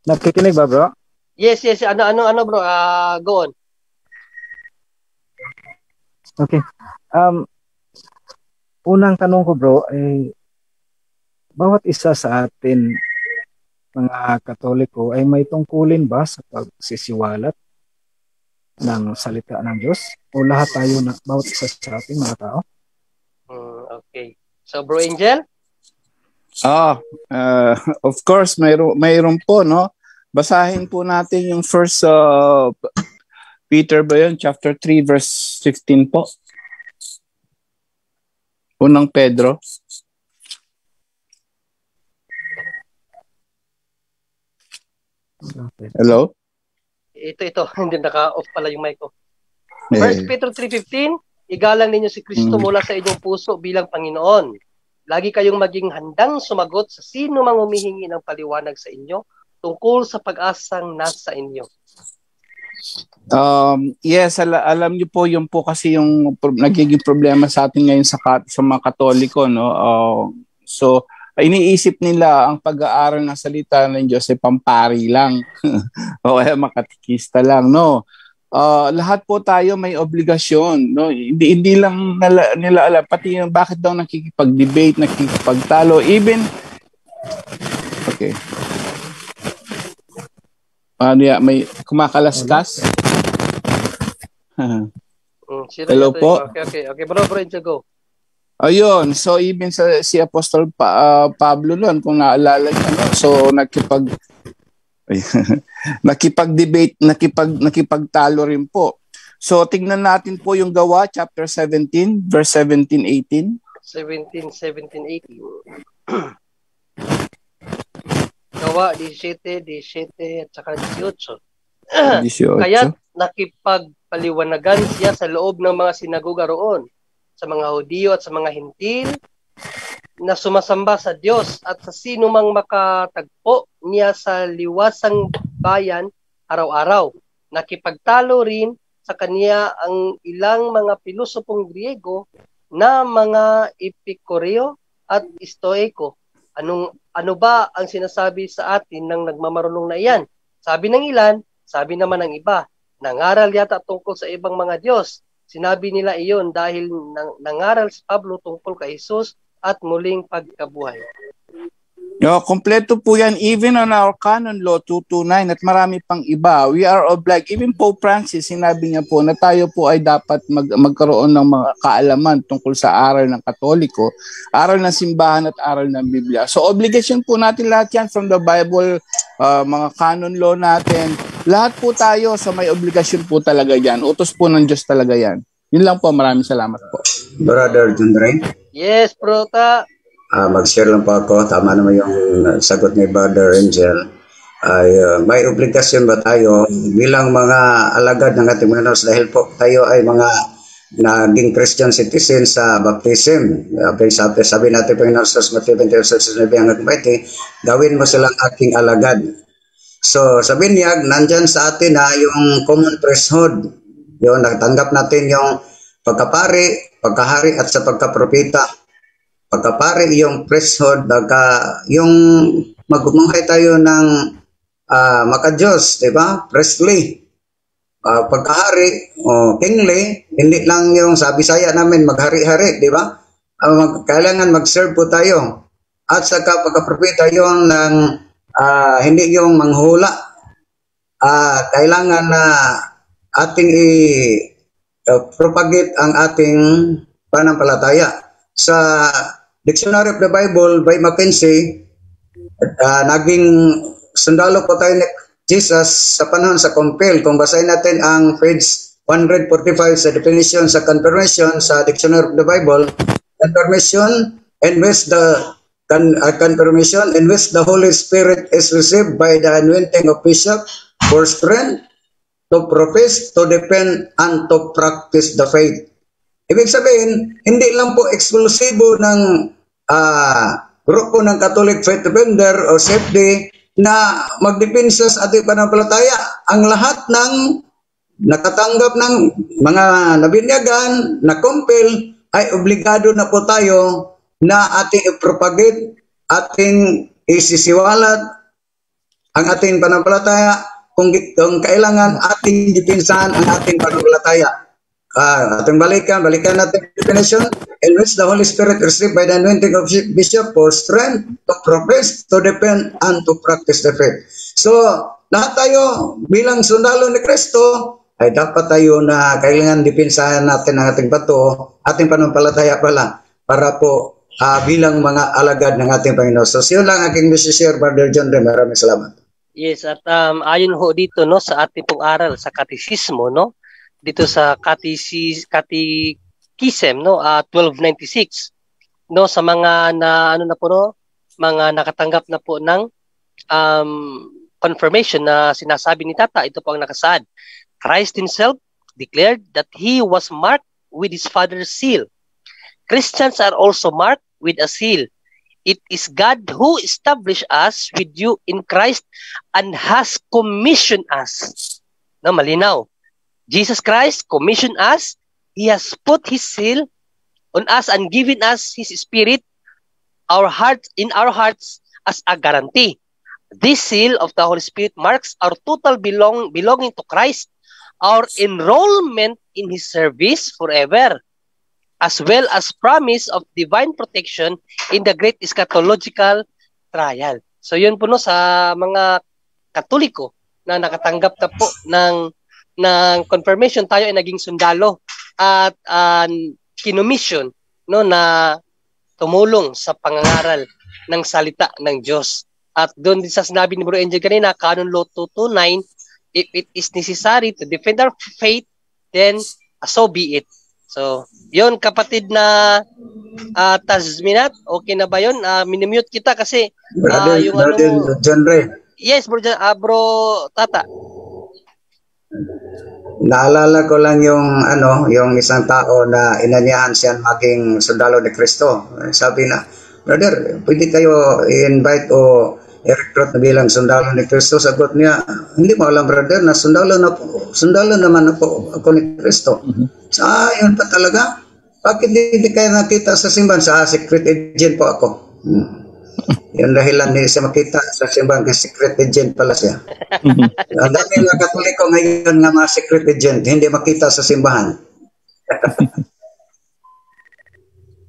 Nakikinig ba, bro? Yes, yes. Ano, bro? Go on. Okay. Unang tanong ko, bro, ay bawat isa sa atin, mga Katoliko, ay may tungkulin ba sa pagsisiwalat ng salita ng Diyos? O lahat tayo, bawat isa sa atin, mga tao? Okay. So, Bro Angel? Of course, mayroon po, no? Basahin po natin yung first Peter ba yun? Chapter 3, verse 15 po. Unang Pedro. Hello? Ito. Hindi naka-off pala yung mic ko. First Peter 3:15, igalang ninyo si Kristo mula sa inyong puso bilang Panginoon. Lagi kayong maging handang sumagot sa sino mang humihingi ng paliwanag sa inyo tungkol sa pag-asang nasa inyo. Yes, alam niyo po, yung po kasi yung nagiging problema sa atin ngayon sa mga Katoliko, no? So iniisip nila ang pag-aaral ng salita ng Diyos ay pampari lang o kaya makatikista lang, no? Lahat po tayo may obligasyon, no? Hindi lang nila alam pati yung bakit daw nakikipag-debate, nakikipagtalo, even okay. May kumakalaskas. Hello po. Okay, bro, go. Ayun, so even si Apostol Pablo noon, kung naalala niyo, no? So nakipag-debate, nakipagtalo rin po. So tingnan natin po yung Gawa chapter 17 verse 17-18. 17, 18. Gawa 17 at saka 18. Kaya nakipagpaliwanagan siya sa loob ng mga sinagoga roon, sa mga Hudyo at sa mga Hintil na sumasamba sa Diyos at sa sino mang makatagpo niya sa liwasang bayan araw-araw. Nakipagtalo rin sa kanya ang ilang mga pilosopong Griego na mga Epikureo at Stoiko. Ano ba ang sinasabi sa atin ng nagmamarunong na iyan? Sabi ng ilan, sabi naman ng iba, nangaral yata tungkol sa ibang mga Diyos. Sinabi nila iyon dahil nangaral si Pablo tungkol kay Jesus at muling pagkabuhay. Kompleto po yan even on our canon law 229 at marami pang iba. We are obliged. Even Pope Francis, sinabi niya po na tayo po ay dapat magkaroon ng mga kaalaman tungkol sa aral ng Katoliko, aral ng simbahan at aral ng Biblia. So obligation po natin lahat yan from the Bible, mga canon law natin. Lahat po tayo sa may obligasyon po talaga yan. Utos po ng Diyos talaga yan. Yun lang po. Maraming salamat po. Brother John Ray? Yes, Prota. Mag-share lang po ako. Tama naman yung sagot ni Brother Angel. May obligasyon ba tayo bilang mga alagad ng ating mga Diyos dahil po tayo ay mga naging Christian citizen sa baptism. Sabi natin po yung Diyos, Matthew 28, gawin mo silang ating alagad. So sabi niya, nandyan sa atin yung common priesthood. Yung natanggap natin yung pagkapari, pagkahari at sa pagkapropeta. Pagkapare yung priesthood, yung magmumuhay tayo ng maka-Diyos, di ba? Priestly. Pagkahari, kingly, hindi lang yung sa Bisaya namin maghari-hari, di ba? Kailangan mag-serve po tayo. At saka pagkapropeta yung hindi yung manghula. Kailangan na ating i-propagate ang ating panampalataya. Sa Dictionary of the Bible by Mackenzie, naging sundalo po tayo ni Jesus sa panahon sa compel. Kung basahin natin ang page 145 sa definition sa confirmation sa Dictionary of the Bible, confirmation in which the Holy Spirit is received by the anointing of bishop for strength to profess, to defend, and to practice the faith. Ibig sabihin, hindi lang po eksklusibo ng grupo ng Catholic Faith Defender o CFD na magdepensa sa ating panampalataya. Ang lahat ng nakatanggap ng mga nabinyagan na compel ay obligado na po tayo na ating i-propagate, ating isisiwalat ang ating pananampalataya, kung kailangan ating dipinsahan ang ating pananampalataya. Ating balikan natin definition, in which the Holy Spirit received by the anointing of Bishop for strength to profess, to defend, and to practice the faith. So, lahat tayo bilang sundalo ni Kristo, ay dapat tayo na kailangan dipinsahan natin ang ating bato, ating pananampalataya pala, para po bilang mga alagad ng ating Panginoon. So, yun lang aking share, Brother John Ray. Maraming salamat. Yes, at ayon ho dito no sa ating pong aral sa katekismo no, dito sa Katekism no 1296 no, sa mga na ano na po no, mga nakatanggap na po ng confirmation na sinasabi ni Tata, ito po ang nakasaad. Christ himself declared that he was marked with his Father's seal. Christians are also marked with a seal. It is God who established us with you in Christ and has commissioned us. No, malinaw. Jesus Christ commissioned us. He has put his seal on us and given us his spirit, in our hearts as a guarantee. This seal of the Holy Spirit marks our total belonging to Christ, our enrollment in his service forever, as well as promise of divine protection in the great eschatological trial. So yun po no, sa mga Katoliko na nakatanggap na po ng confirmation, tayo ay naging sundalo at kinumission no, na tumulong sa pangangaral ng salita ng Diyos. At doon din sa sinabi ni Bro Angel kanina, Canon Law 229, if it is necessary to defend our faith, then so be it. So, yun kapatid na Tazminat, okay na ba yun? Minimute kita kasi yung ano John Ray. Yes, bro Tata. Naalala ko lang yung isang tao na inanyahan siya maging sundalo ni Kristo. Sabi na, brother, pwede kayo i-invite o i-recruit na bilang sundalo ni Kristo. Sagot niya, hindi mo alam brother na sundalo naman ako ni Kristo. Yun pa talaga. Bakit hindi kayo nakita sa simbahan? Sa secret agent po ako. Yung dahilan hindi siya makita sa simbahan kasi secret agent pala siya. Ang dami mga Katoliko ngayon nga mga secret agent, hindi makita sa simbahan.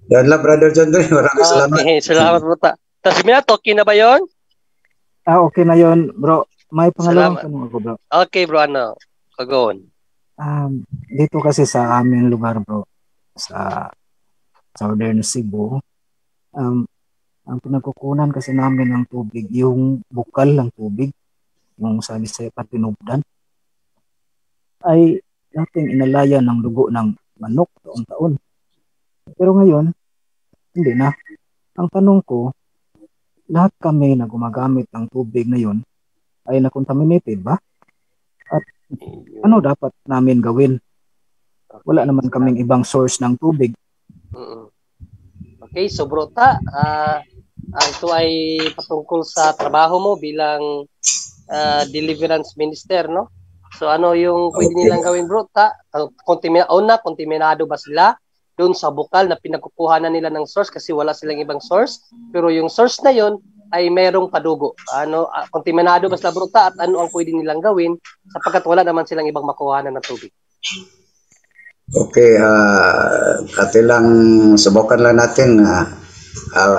Yan lang, Brother John Ray. Maraming salamat. Okay, salamat po ta. Tazminat, okay na ba yun? Okay na yun, bro. May pangalawang tanong ako, bro. Okay, bro, go on. Dito kasi sa aming lugar, bro, sa Southern Cebu, ang pinagkukunan kasi namin ng tubig, yung bukal ng tubig, yung sa Bisaya Patinubdan, ay dating inalayan ng dugo ng manok taon-taon. Pero ngayon, hindi na. Ang tanong ko, lahat kami na gumagamit ng tubig na yun ay na-contaminated ba? At ano dapat namin gawin? Wala naman kaming ibang source ng tubig. Okay, so bro ta, ito ay patungkol sa trabaho mo bilang deliverance minister, no? So ano yung pwede nilang gawin, bro ta? Kontaminado ba sila doon sa bukal na pinagkukuhanan nila ng source kasi wala silang ibang source, pero yung source na yon ay mayroong padugo. Kontaminado ba sila, bro ta? At ano ang pwede nilang gawin sapagkat wala naman silang ibang makuhanan ng tubig? Okay, lang subukan lang natin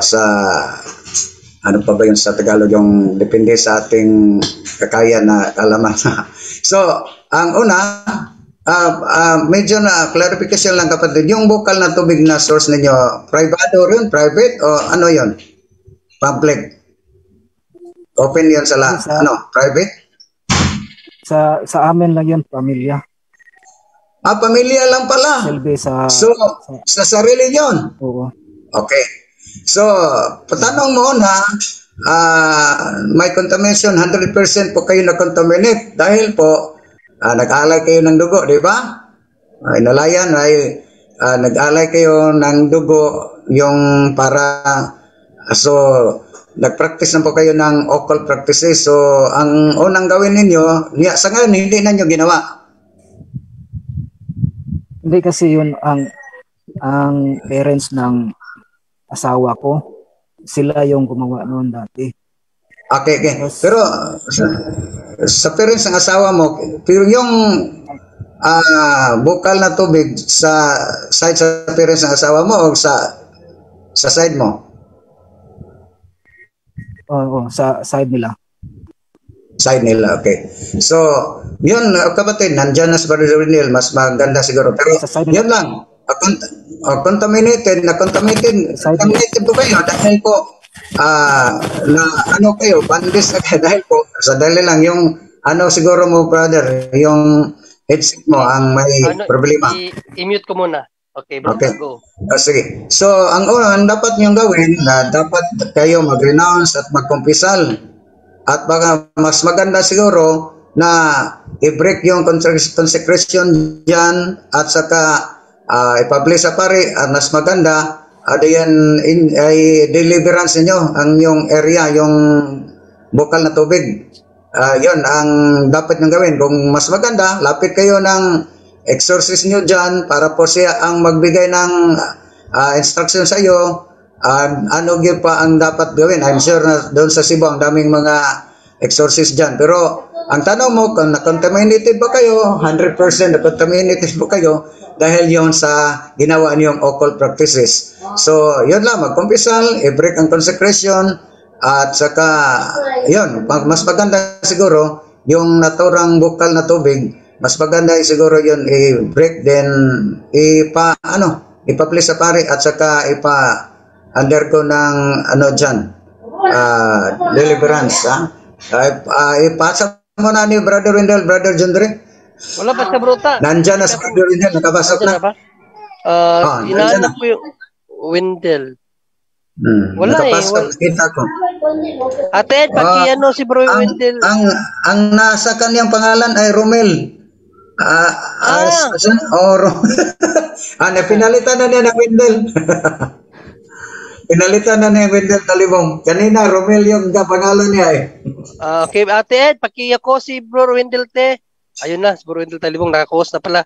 sa ano pa ba yung sa Tagalog, yung depende sa ating kakaya na kalaman. So, ang una, medyo na clarification lang kapatid, yung bukal na tubig na source ninyo, private or yun? Private o ano yun? Public? Open yun sa private? Sa amin lang yun, pamilya. Pamilya lang pala. Sa sarili yun? Oo. Okay. So, patanong mo na, may contamination, 100% po kayo na-contaminate dahil po, nag-alay kayo ng dugo, di ba? Inalayan ay nag-alay kayo ng dugo yung para, so, nag-practice na po kayo ng occult practices. So, ang unang gawin ninyo, sa ngayon, hindi na nyo ginawa. Hindi kasi yun ang parents ng asawa ko. Sila yung gumawa noon dati. Okay, okay. Pero sa parents ng asawa mo, pero yung bukal na tubig sa side sa parents ng asawa mo o sa side mo? Oo, sa side nila. Side nila, okay. So, yun, kapatid, nandyan na sa Brother Wendell, mas maganda siguro. Pero yun lang, contaminated po kayo dahil po na ano kayo, pandis na kayo dahil po, sa dali lang, yung siguro mo, brother, yung headset mo ang may problema. I-mute ko muna. Okay, bro, okay. Go. Sige. So, ang dapat niyong gawin, dapat kayo mag-renounce at magkumpisal. At baka mas maganda siguro na i-break yung consecration dyan at saka i-publish sa pari at mas maganda ay deliverance niyo ang yung area, yung bukal na tubig. Yun ang dapat nyo gawin. Kung mas maganda, lapit kayo ng exorcist nyo dyan para po siya ang magbigay ng instruction sa iyo. Ano pa ang dapat gawin? I'm sure na doon sa Cebu ang daming mga exorcist dyan. Pero ang tanong mo, kung na-contaminated ba kayo, 100% na-contaminated ba kayo dahil yon sa ginawa niyong occult practices. So, yun lang, magkumpisal, i-break ang consecration, at saka, yun, mas maganda siguro, yung naturang bukal na tubig, mas maganda siguro yun, i-break, then, ipa-place sa pari, at saka, undergo ng, dyan, deliverance, ipasa mo na ni Brother Wendell, Brother Jondre. Wala pa sa bruta. Nandyan na sa Brother Wendell, nakabasok na. Hinahanap ko yung Wendell. Wala Nakita ko. Ate, pakiano si Bro Wendell. Ang nasa kanyang pangalan ay Romel. Pinalitan na niya ng Wendell. Pinalitan na niya ng Wendell Talibong. Kanina, Romel yung pangalan niya eh. Okay, ate, pakiyako si Bro Wendell te. Ayun na, si Bro Wendell Talibong, nakakuha na pala.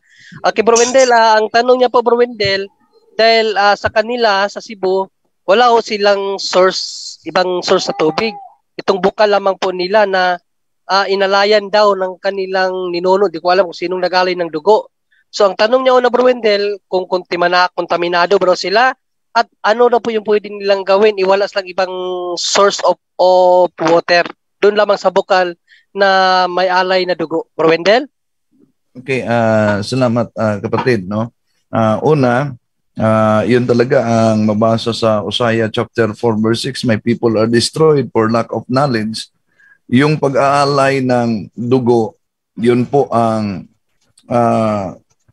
Okay, Bro Wendell, ang tanong niya po, Bro Wendell, dahil sa kanila, sa Cebu, wala ho silang ibang source sa tubig. Itong bukal lamang po nila na inalayan daw ng kanilang ninuno. Di ko alam kung sinong nagalay ng dugo. So, ang tanong niya na, Bro Wendell, kung kontaminado bro sila, at ano na po yung pwede nilang gawin, iwalas lang ibang source of water. Doon lamang sa bukal na may alay na dugo. Bro Wendell? Okay, salamat kapatid. No? Una, yun talaga ang mabasa sa Hosea chapter 4 verse 6, my people are destroyed for lack of knowledge. Yung pag-aalay ng dugo, yun po ang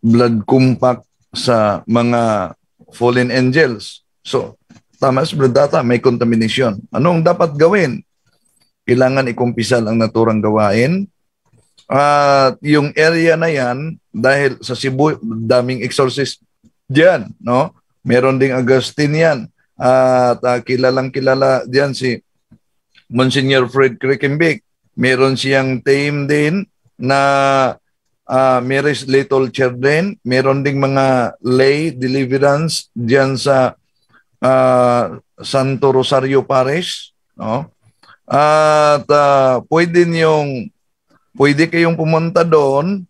blood compact sa mga fallen angels. So, tama sa data, may contamination. Anong dapat gawin? Kailangan ikumpisal ang naturang gawain. At yung area na yan, dahil sa Cebu, daming exorcist diyan, no? Meron ding Agustin yan. At kilalang kilala diyan si Monsignor Fred Krickenbeck. Meron siyang team din na Mary's Little Children. Meron ding mga lay deliverance diyan sa Santo Rosario Parish, no? At pwede kayong pumunta doon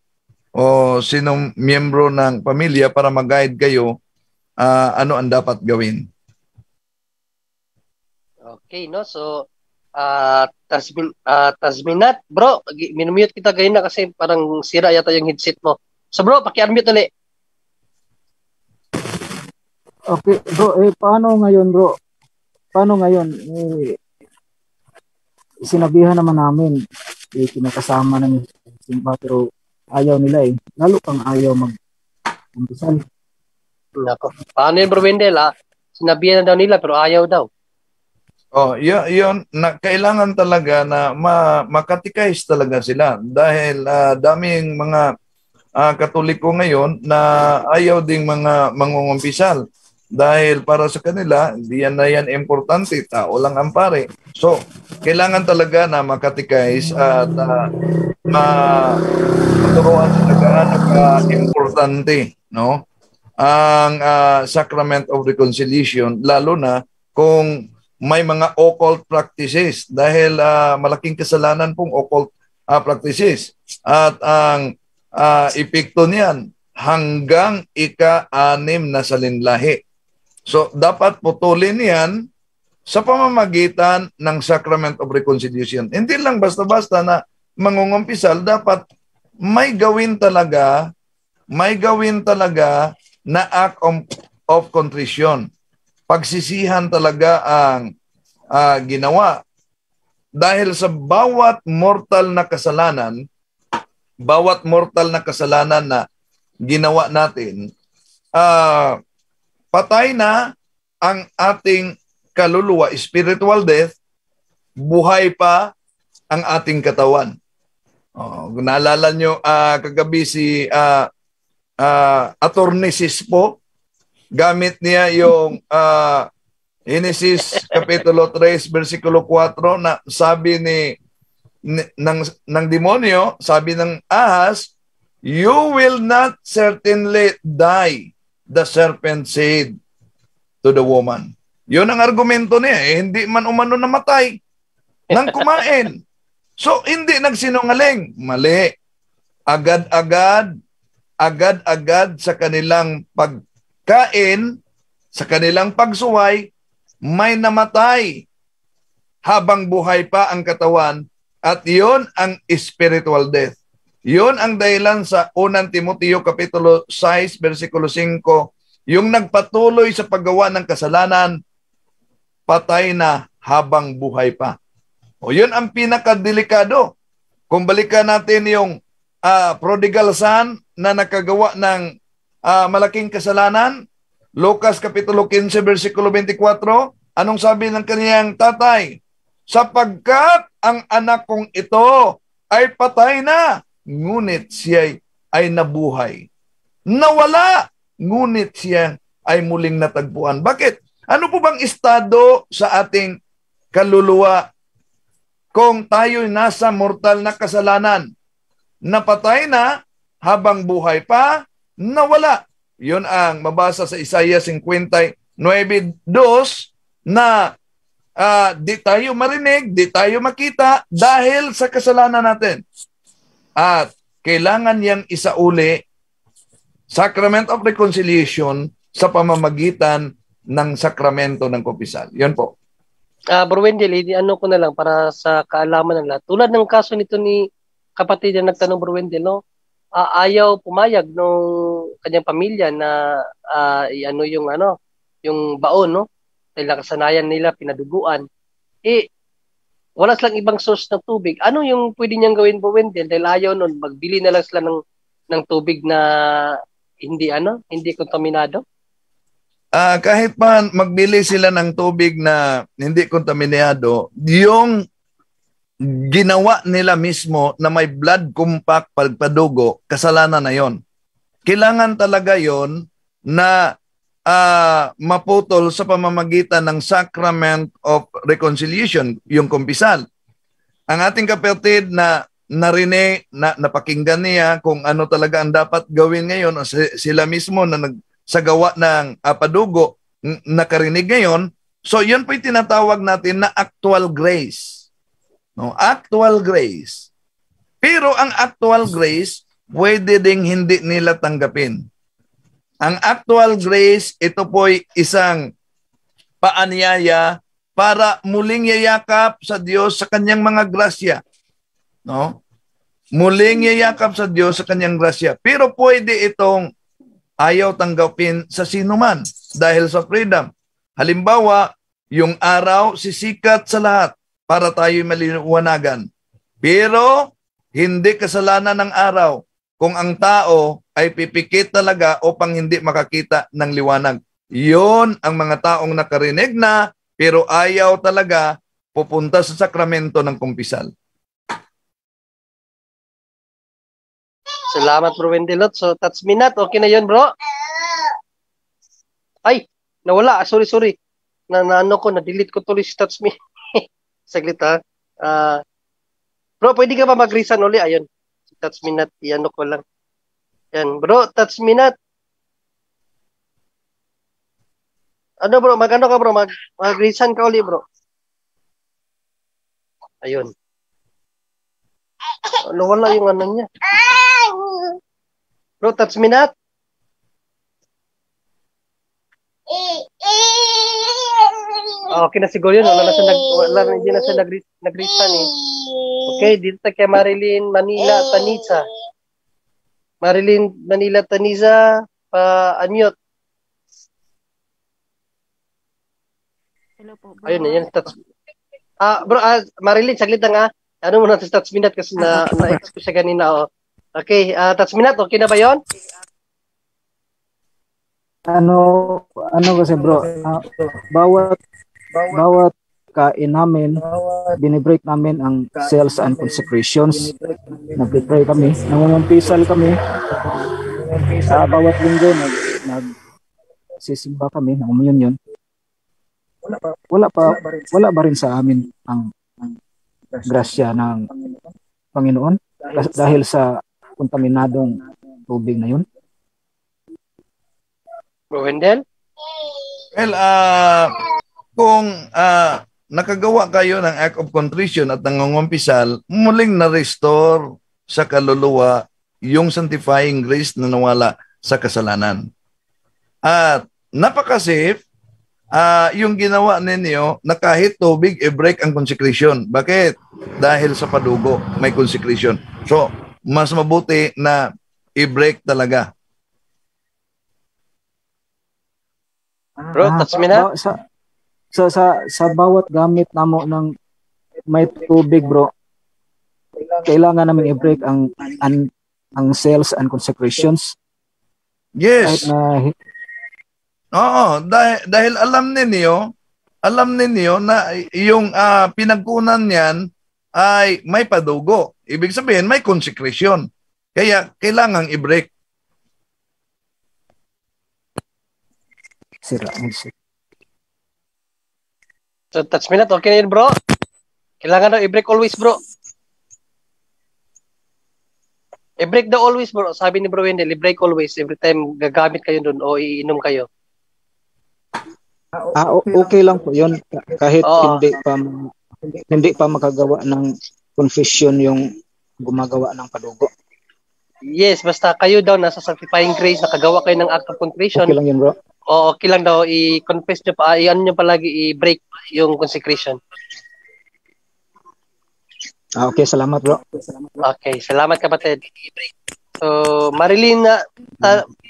o sinong miyembro ng pamilya para mag-guide kayo ano ang dapat gawin. Okay, no? So, Tasminat, bro, minumute kita ganyan na kasi parang sira yata yung headset mo. So bro, paki-unmute ulit. Okay, bro, paano ngayon, bro? Paano ngayon? Sinabihan naman namin, kinakasama ng simba, pero ayaw nila eh. Lalo pang ayaw mag-umpisal. Nako. Paano yun, Bro Wendell, sinabihan na daw nila, pero ayaw daw. Yun, kailangan talaga na makatikais talaga sila dahil daming mga Katoliko ngayon na ayaw ding mga mangungumpisal dahil para sa kanila, diyan na yan importante, tao lang ang pare. So, kailangan talaga na makatikais at maturuan sila gaano ka-importante, no? Ang Sacrament of Reconciliation, lalo na kung may mga occult practices dahil malaking kasalanan pong occult practices. At ang epekto niyan hanggang ika-6 na salinlahi. So, dapat putulin yan sa pamamagitan ng Sacrament of Reconciliation. Hindi lang basta-basta na mangungumpisal, dapat may gawin talaga na act of contrition. Pagsisihan talaga ang ginawa. Dahil sa bawat mortal na kasalanan na ginawa natin, patay na ang ating kaluluwa, spiritual death, buhay pa ang ating katawan. Naalala nyo kagabi si Attorney Sispo, gamit niya yung Genesis Kapitulo 3, versikulo 4 na sabi ng demonyo, sabi ng ahas, "You will not certainly die," the serpent said to the woman. Yun ang argumento niya. Hindi man umano namatay nang kumain. So, hindi nagsinungaling. Mali. Agad-agad sa kanilang pagkain, sa kanilang pagsuway, may namatay habang buhay pa ang katawan, at yun ang spiritual death. Yun ang dahilan sa 1 Timoteo Kapitulo 6, versikulo 5, yung nagpatuloy sa paggawa ng kasalanan, patay na habang buhay pa. O yun ang pinakadelikado. Kung balikan natin yung prodigal son na nakagawa ng malaking kasalanan, Lucas Kapitulo 15, versikulo 24, anong sabi ng kaniyang tatay? Sapagkat ang anak kong ito ay patay na, ngunit siya ay nabuhay. Nawala, ngunit siya ay muling natagpuan. Bakit? Ano po bang estado sa ating kaluluwa kung tayo'y nasa mortal na kasalanan? Napatay na, habang buhay pa, nawala. Yun ang mabasa sa Isaiah 59:2 na di tayo marinig, di tayo makita dahil sa kasalanan natin. At kailangan yang isauli, Sacrament of Reconciliation, sa pamamagitan ng sakramento ng kumpisal. Yun po. Bro Wendell, ano ko na lang para sa kaalaman ng lahat. Tulad ng kaso nito ni kapatid na nagtanong, Bro Wendell, no? Ayaw pumayag nung kanyang pamilya na yung baon, no? Dahil nakasanayan nila, pinaduguan. Wala silang ibang source ng tubig. Ano yung pwede niyang gawin, Bro Wendell? Dahil ayaw nun, magbili na lang sila ng tubig na hindi kontaminado? Kahit pa magbili sila ng tubig na hindi kontaminado, yung ginawa nila mismo na may blood compact pagpadugo, kasalanan na yon. Kailangan talaga yon na maputol sa pamamagitan ng Sacrament of Reconciliation, yung kumpisal. Ang ating kapatid na narinig, napakinggan niya kung ano talaga ang dapat gawin ngayon, o sila mismo na nagsagawa ng padugo, nakarinig ngayon. So yun po yung tinatawag natin na actual grace. No? Actual grace. Pero ang actual grace, pwede ding hindi nila tanggapin. Ang actual grace, ito po'y isang paanyaya para muling yayakap sa Diyos sa kanyang mga grasya. No? Muling yayakap sa Diyos sa kanyang grasya. Pero pwede itong ayaw tanggapin sa sinuman dahil sa freedom. Halimbawa, yung araw sisikat sa lahat para tayo'y maliwanagan. Pero hindi kasalanan ng araw kung ang tao ay pipikit talaga upang hindi makakita ng liwanag. Yun ang mga taong nakarinig na pero ayaw talaga pupunta sa sakramento ng kumpisal. Salamat, Bro Wendelot. So, that's minute. Okay na yun, bro. Ay, nawala. Sorry. Na-delete ko tuloy si touch me. Saglit, ha. Bro, pwede ka ba mag-reason uli? Ayun. Si touch minute. Iano ko lang. Yan, bro. Touch minute. Ano, bro? Mag-ano ka, bro? Mag-reason ka uli, bro. Ayun. Wala yung ano niya. Bro, touch me not. Okay na siguro yun. Hindi na siya nag-respond eh. Okay, dito tayo kay Marilyn Manila Tanisa. Marilyn Manila Tanisa, pa-unmute. Hello po, bro. Ayun, yan. Bro, Marilyn, saglit lang Ano muna sa touch minute kasi na-ex ko siya kanina. Okay, touch minute, okay na ba yun? Ano kasi bro, bawat kain namin, binibreak namin ang sales and consecrations. Nag-pray kami, nangungumpisal kami. Bawat linggo nagsisimba kami, nangumunyon. Wala ba rin sa amin ang grasya ng Panginoon dahil sa kontaminadong tubig na yun? Bro Wendell? Well, kung nakagawa kayo ng act of contrition at nangungumpisal, muling na-restore sa kaluluwa yung sanctifying grace na nawala sa kasalanan. At napaka-safe yung ginawa ninyo na kahit tubig, i-break ang consecration. Bakit? Dahil sa padugo, may consecration. So, mas mabuti na i-break talaga. Bro, touch me na. Sa bawat gamit namo ng may tubig, bro, kailangan namin i-break ang sales and consecrations. Yes. Oo, dahil alam ninyo na yung pinagkunan niyan ay may padugo. Ibig sabihin, may consecration. Kaya kailangang i-break. So, touch me na. Okay na yun, bro. Kailangan daw i-break always, bro. I-break daw always, bro. Sabi ni Bro Wendell, i-break always. Every time gagamit kayo dun o iinom kayo. Okay lang po yun. Kahit hindi pa makagawa ng confession yung gumagawa ng padugo. Yes, basta kayo daw nasa sanctifying grace, nakagawa kayo ng act of contrition. Okay lang yun, bro. O okay lang daw, i-confess nyo pa, i-ano nyo palagi, i-break yung consecration. Okay, salamat, bro. Okay, salamat kapatid. So, Marilyn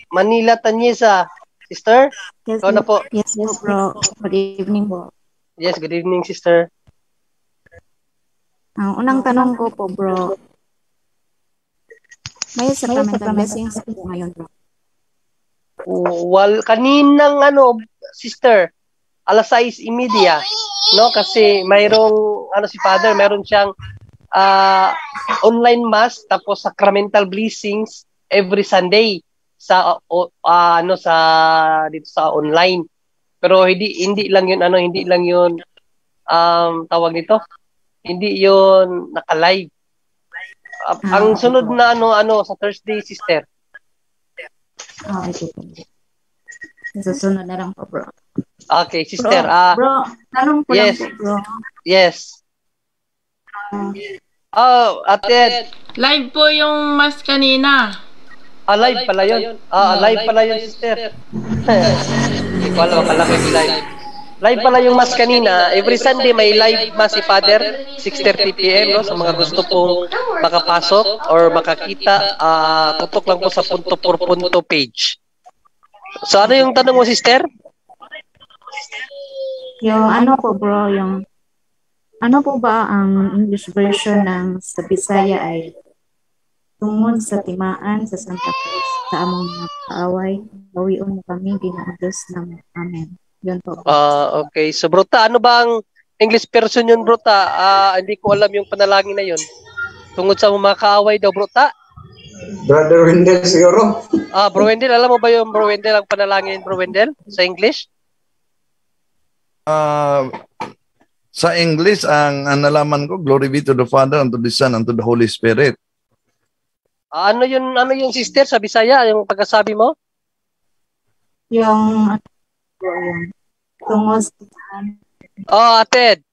Manila Tanyesa, sister? Yes, na po. Yes, bro. Good evening po. Yes, good evening, sister. Ang unang tanong ko po, bro, may sacramental blessings po ngayon, bro. Kaninang sister, alas 6:30, no? Kasi mayroong si Father, mayroon siyang online mass tapos sacramental blessings every Sunday sa sa dito sa online. Pero hindi lang 'yun hindi lang 'yun tawag nito. Hindi 'yun naka-live. Ang sunod na sa Thursday, sister. Okay po. Susunod na lang po, bro. Okay, sister. Bro, tanong ko lang po, bro. Yes. Ate. Live po yung mas kanina. Live pala yun. Live pala yun, sister. Hindi ko alam, akala ko yung live. Live pala yung mas kanina. Every Sunday may live mas si Father, 6:30 p.m. no? Sa mga gusto pong makapasok or makakita, tutok lang po sa punto por punto page. So ano yung tanong mo, sister? Yung po, bro, yung ano po ba ang English version ng sa Bisaya ay tungod sa timaan sa Santa Cruz sa among mga kaaway, bawion mo kami, Ginoo Diyos ng Amen. Yun po. Okay. So, Brota, ano ba ang English version yun, Brota? Hindi ko alam yung panalangin na yun. Tungod sa mga kaaway daw, Brota? Brother Wendell siguro. Bro Wendell, alam mo ba yung Bro Wendell ang panalangin, Bro Wendell, sa English? Sa English, ang nalaman ko, glory be to the Father, and to the Son, and to the Holy Spirit. Ano yung sister sa Bisaya, yung pagkasabi mo? Yung tungos. Ated.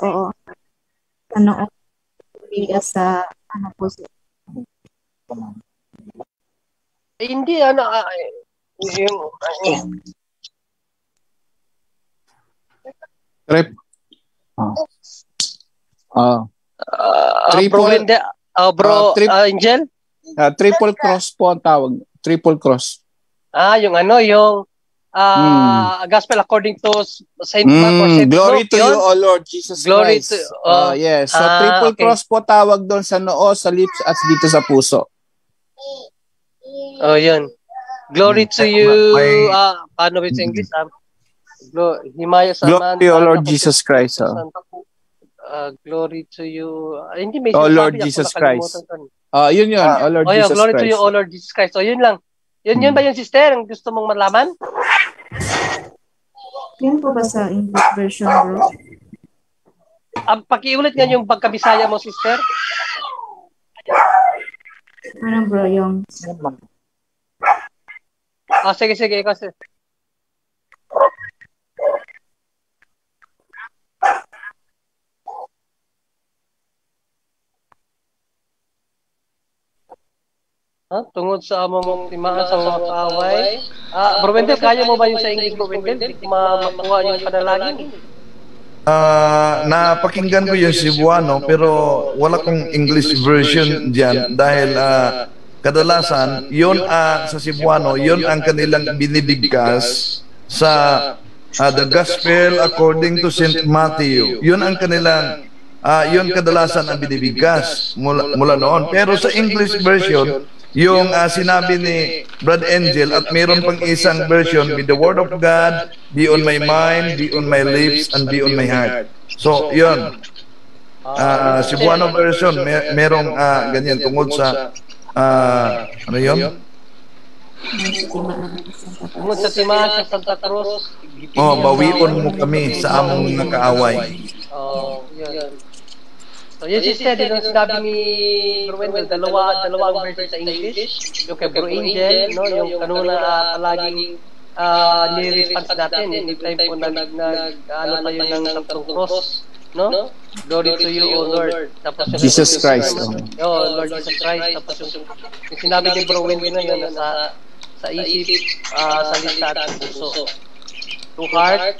Oo. Ano, sa ano po siya. Hindi, Trip. Angel? Triple cross po ang tawag. Triple cross. Yung gospel according to Saint Mark or Saint Glory Luke, to you, O Lord Jesus Glory Christ. to yes. So triple cross po tawag doon sa noo, sa lips at dito sa puso. Yun. Glory to you. Paano ba sa English? Himaya sa Glory to you, O Lord Jesus Christ. Glory to you. Hindi may O Lord Jesus Christ. Yun. O Lord Jesus glory Christ. to you, O Lord Jesus Christ. Yun lang. Yun ba yung sister? Ang gusto mong malaman? Yun po ba sa English version, bro? Pakiulit nga yung pagkabisaya mo, sister. Ano, bro, yung... Sige. Ikaw, sister. Tungod sa among timaan sa mga kaaway. Bro Wendell, kaya mo ba yung sa English, Bro Wendell? Di ko makuha yung panalangin. Napakinggan ko yung Cebuano pero wala kong English version diyan dahil kadalasan yun sa Cebuano, yun ang kanilang binibigkas sa the Gospel according to Saint Matthew. Yun ang kanilang yun kadalasan ang binibigkas mula noon. Pero sa English version, yung sinabi ni Brad Angel at mayroon pang isang version, "With the word of God, be on my mind, be on my lips, and be on my heart." So, yun. Cebuano version, merong ganyan tungod sa ano yun? Tungod sa timaan sa Santa Cruz. Bawion mo kami sa among mga kaaway. Yun. So, yun sister, din ang sinabi ni Bro Wendell, dalawang version sa English. Yung kay Bro Angel, no? Yung kanuna palaging nire-response natin. Anytime po tayo ng Sampung Cross, no? Glory to you, O Lord. Tapos yung Jesus Christ. Lord Jesus Christ. Tapos yung sinabi ni Bro Wendell na yun, sa isip, salita at puso. Through heart,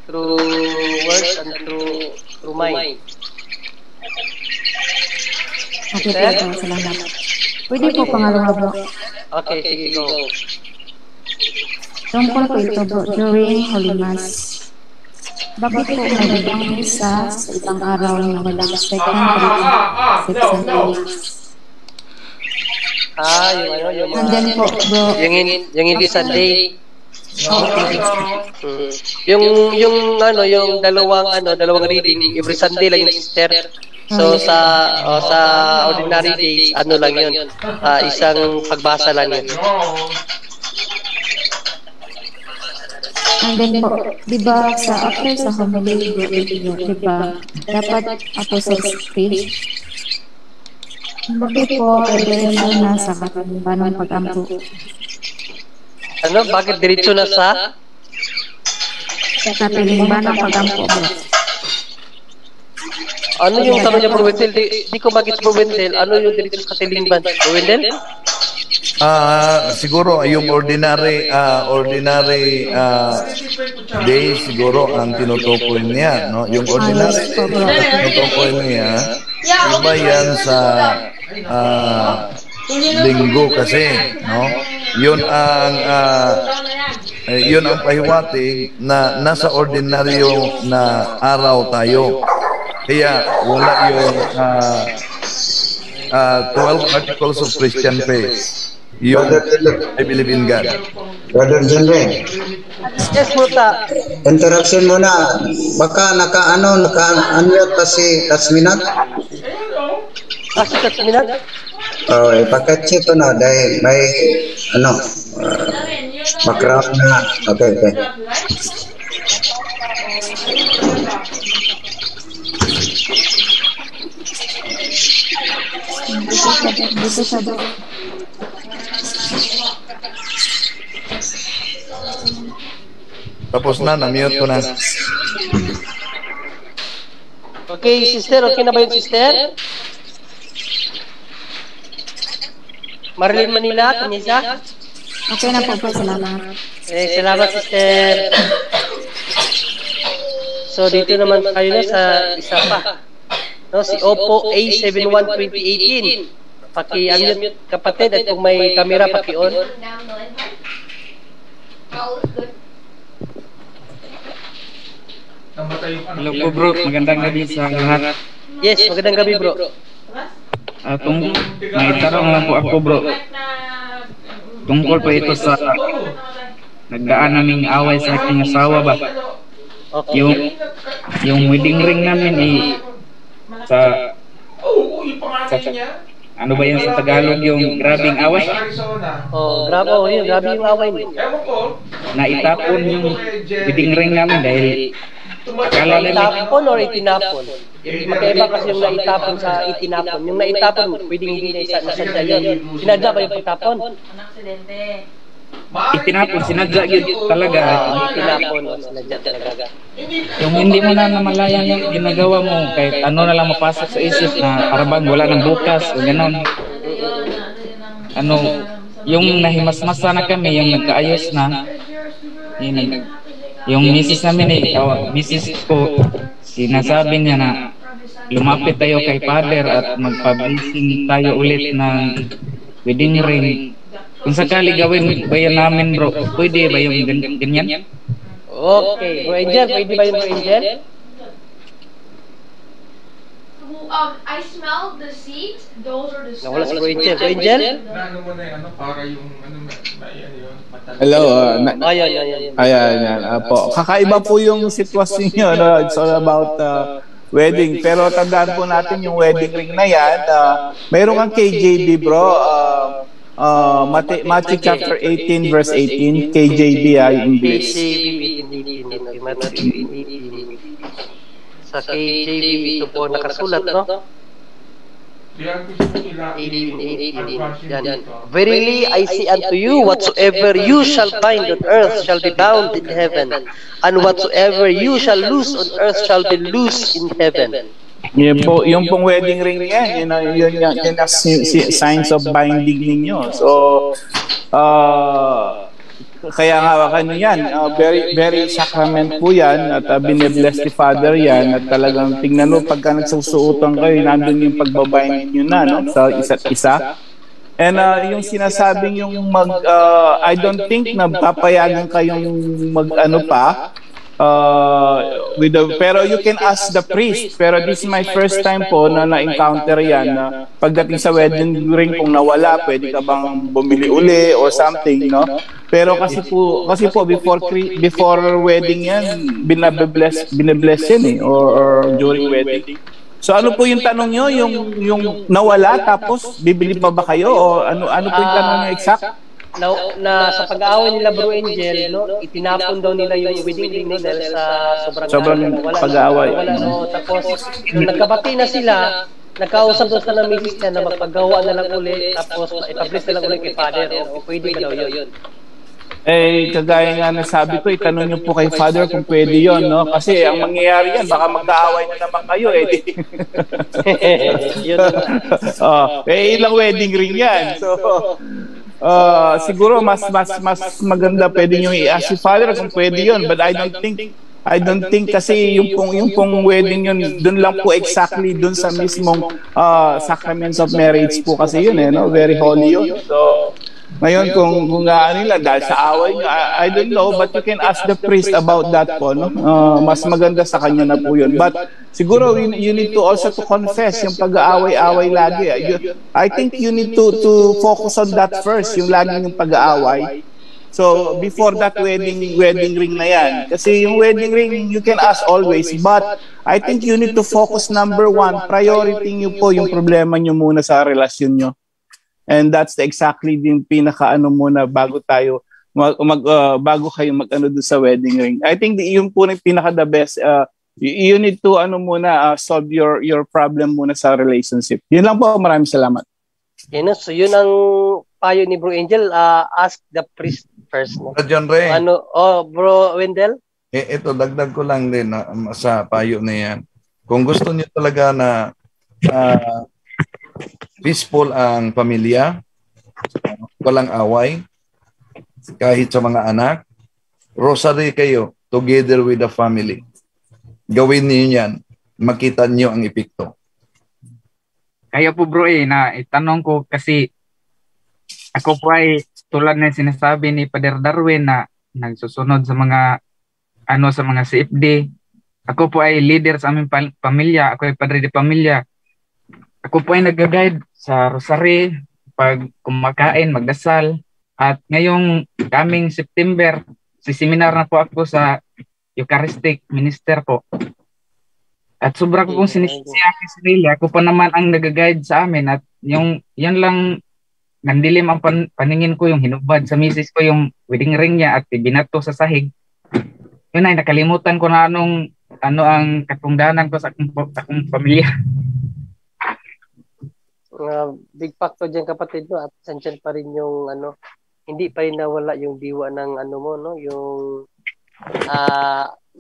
through words, and through mind. Okay, salamat. Pwede po pangalawa, bro. Okay, sige, go. Tungkol po ito, bro, during Holy Mass. Bakit po may ibang misa sa ibang araw na walang second readings? Yung And then po, bro. Yung hindi Sunday. Yung dalawang reading every Sunday lang yung sister. So sa ordinary days lang yun. Isang pagbasa lang yun. And then po, di ba after sa homily, di ba dapat Apostles' Creed? Bakit po diretso na sa katimbanong pag-ampo? Bakit diretso na sa? Sa katimbanong pag-ampo, bro. Ano yung tanong niya, Bro Wendell? Di ko magit, Bro Wendell. Ano yung diretso sa katilingban? Bro Wendell? Siguro yung ordinary day siguro ang tinutukoy niya, no? Yung ordinary tinutukoy niya, iba yan sa linggo kasi, no? Yun ang pahiwatig na nasa ordinaryo na araw tayo. Kaya wala yung 12 articles of Christian faith. Yung I believe in God. Brother Jenre. Yes, Muta. Interruption muna. Baka naka-unmute pa si Tasminat. Si Tasminat? Ipakatsi ito na dahil may background na. Okay. Tapos na mute ko na. Okay, sister. Okay na ba yun, sister? Marilyn Manila, Kanisa? Okay na po. Salamat. Salamat, sister. So, dito naman tayo na sa isa pa. No, si Oppo A71 2018. Paki-unmute kapatid at kung may camera, paki-on. Hello po bro, magandang gabi sa lahat. Yes, magandang gabi bro. Kung may tanong lang po ako bro. Tungkol po ito sa nagdaan naming away sa aking asawa ba. Okay. Yung wedding ring namin sa ano ba yan sa Tagalog yung grabing away? Grabe yung away niyo. Naitapon yung wedding ring namin dahil naitapon or itinapon? Magkaiba kasi yung naitapon sa itinapon. Yung naitapon, pwedeng hindi na nasadya yun. Sinadya ba yung itapon? Itinapon, sinadya yun talaga. Itinapon, sinadya talaga. Yung hindi mo na namalayan yung ginagawa mo, kahit ano na lang mapasok sa isip na parang wala ng bukas o gano'n. Yung nahimasmasa na kami, yung nagkaayos na, yung misis namin misis ko, sinasabi niya na lumapit tayo kay father at magpa-blessing tayo ulit ng wedding ring. Kung sakali gawin ba yan namin bro, pwede ba yung ganyan? Okay, Bro Angel, pwede ba yung Bro Angel? I smelled the seeds. Those are the Nawala si Bro Angel. Bro Angel? Para yung Hello. Ayan. Po. Kakaiba po yung sitwasyon nyo. It's all about wedding. Pero tandaan po natin yung wedding ring na yan. Mayroon kang KJB bro. Matthew chapter 18 verse 18. KJB ay English. Sa KJV ito po nakasulat, no? 18. Verily I say unto you, whatsoever you shall bind on earth shall be bound in heaven, and whatsoever you shall loose on earth shall be loosed in heaven. Yung pong wedding ring yan, yun ang signs of binding ninyo. So, kaya nga yan, very sacrament po yan at binibless ni Father yan at talagang tingnan mo pagka nagsusuotan kayo, nandun yung pagbabind nyo na sa isa't isa. And yung sinasabing yung I don't think na papayagan kayong pero you can ask the priest. Pero this is my first time po na encounter yan na pagdating sa wedding ring kung nawala, pwede ka bang bumili uli or something, no? Pero kasi po before wedding yan, binabless yan or during wedding. So ano po yung tanong nyo? Yung nawala tapos bibili pa ba kayo o ano po yung tanong nyo exact? Na sa pag-aaway nila Bro Angel, no, itinapon daw nila yung wedding ring no, dahil sa sobrang pag-aaway. Tapos nagkabati na sila, nagkausap daw sa misis niya na magpagawa na lang ulit, tapos itablish na lang ulit kay Father. O pwede ba daw yun? Kagaya nga na sabi ko, itanong nyo po kay Father kung pwede yon, no? Kasi ang mangyayari yan, baka magkaaway na naman kayo, ilang wedding ring yan. So, siguro mas maganda pwede nyo i-ask si Father kung pwede yon, but I don't think kasi yung pong wedding yun doon lang po exactly doon sa mismong sacraments of marriage po kasi yun no, very holy yun. So ngayon kung nila dahil sa away nyo, I don't know, but you can ask the priest about that po, no? Mas maganda sa kanya na po yun. But siguro you need to also to confess yung pag-aaway-away lagi. I think you need to focus on that first, yung laging yung pag-aaway. So before that wedding ring na yan. Kasi yung wedding ring you can ask always, but I think you need to focus number one, priority nyo po yung problema nyo muna sa relasyon nyo. And that's exactly din pinaka-ano muna bago tayo bago kayo mag-ano doon sa wedding ring. I think yung po yung pinaka-the best, you need to solve your problem muna sa relationship. Yun lang po, maraming salamat. So yun ang payo ni Bro Angel, ask the priest first. No? John Ray. Bro Wendell? Ito, dagdag ko lang din sa payo na yan. Kung gusto niyo talaga na peaceful ang pamilya, walang away, kahit sa mga anak, rosary kayo together with the family. Gawin niyo yan, makita niyo ang epekto. Kaya po bro na itanong ko kasi ako po ay tulad ng sinasabi ni Father Darwin na nagsusunod sa mga sa mga CFD. Ako po ay leader sa aming pamilya. Ako ay padre de pamilya. Ako po ay nag-guide sa rosary, pag kumakain, magdasal. At ngayong coming September, seminar na po ako sa Eucharistic Minister po. At sobra ko pong sinisisiya sa sarili. Ako pa naman ang nag-guide sa amin. At yan lang nandilim ang paningin ko, yung hinubad sa misis ko, yung wedding ring niya at binato sa sahig. Yun ay nakalimutan ko na ano ang katungdanan ko sa akong pamilya. Big factor dyan kapatid no, at sandyan pa rin yung hindi pa rin nawala yung diwa ng mo no,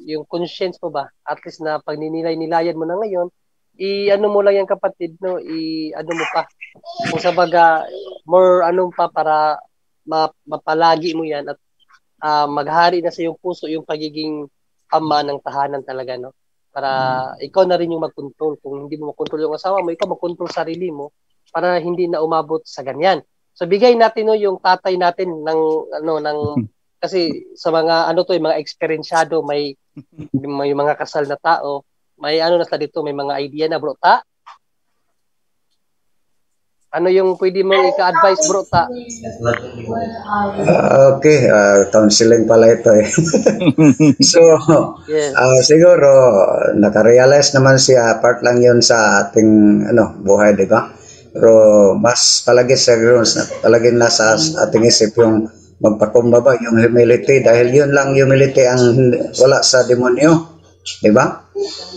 yung conscience mo ba, at least na pag nilayan mo na ngayon, mo lang yan kapatid no, mo pa kung sa baga more pa para mapalagi mo yan at maghari na sa iyong puso yung pagiging ama ng tahanan talaga, no? Para ikaw na rin yung mag-control. Kung hindi mo mag-control yung asawa mo, ikaw mag-control sarili mo para hindi na umabot sa ganyan. So bigay natin no yung tatay natin ng kasi sa mga yung mga eksperensyado, may mga kasal na tao, may na sa dito, may mga idea na bro ta. Ano yung pwede mong ika-advise bro ta? Okay, counseling pala ito eh. So, yes. Siguro naka-realize naman siya, part lang yun sa ating buhay, di ba? Pero mas palagi nasa ating isip yung magpakumbaba, yung humility, dahil yun lang humility ang wala sa demonyo, di ba?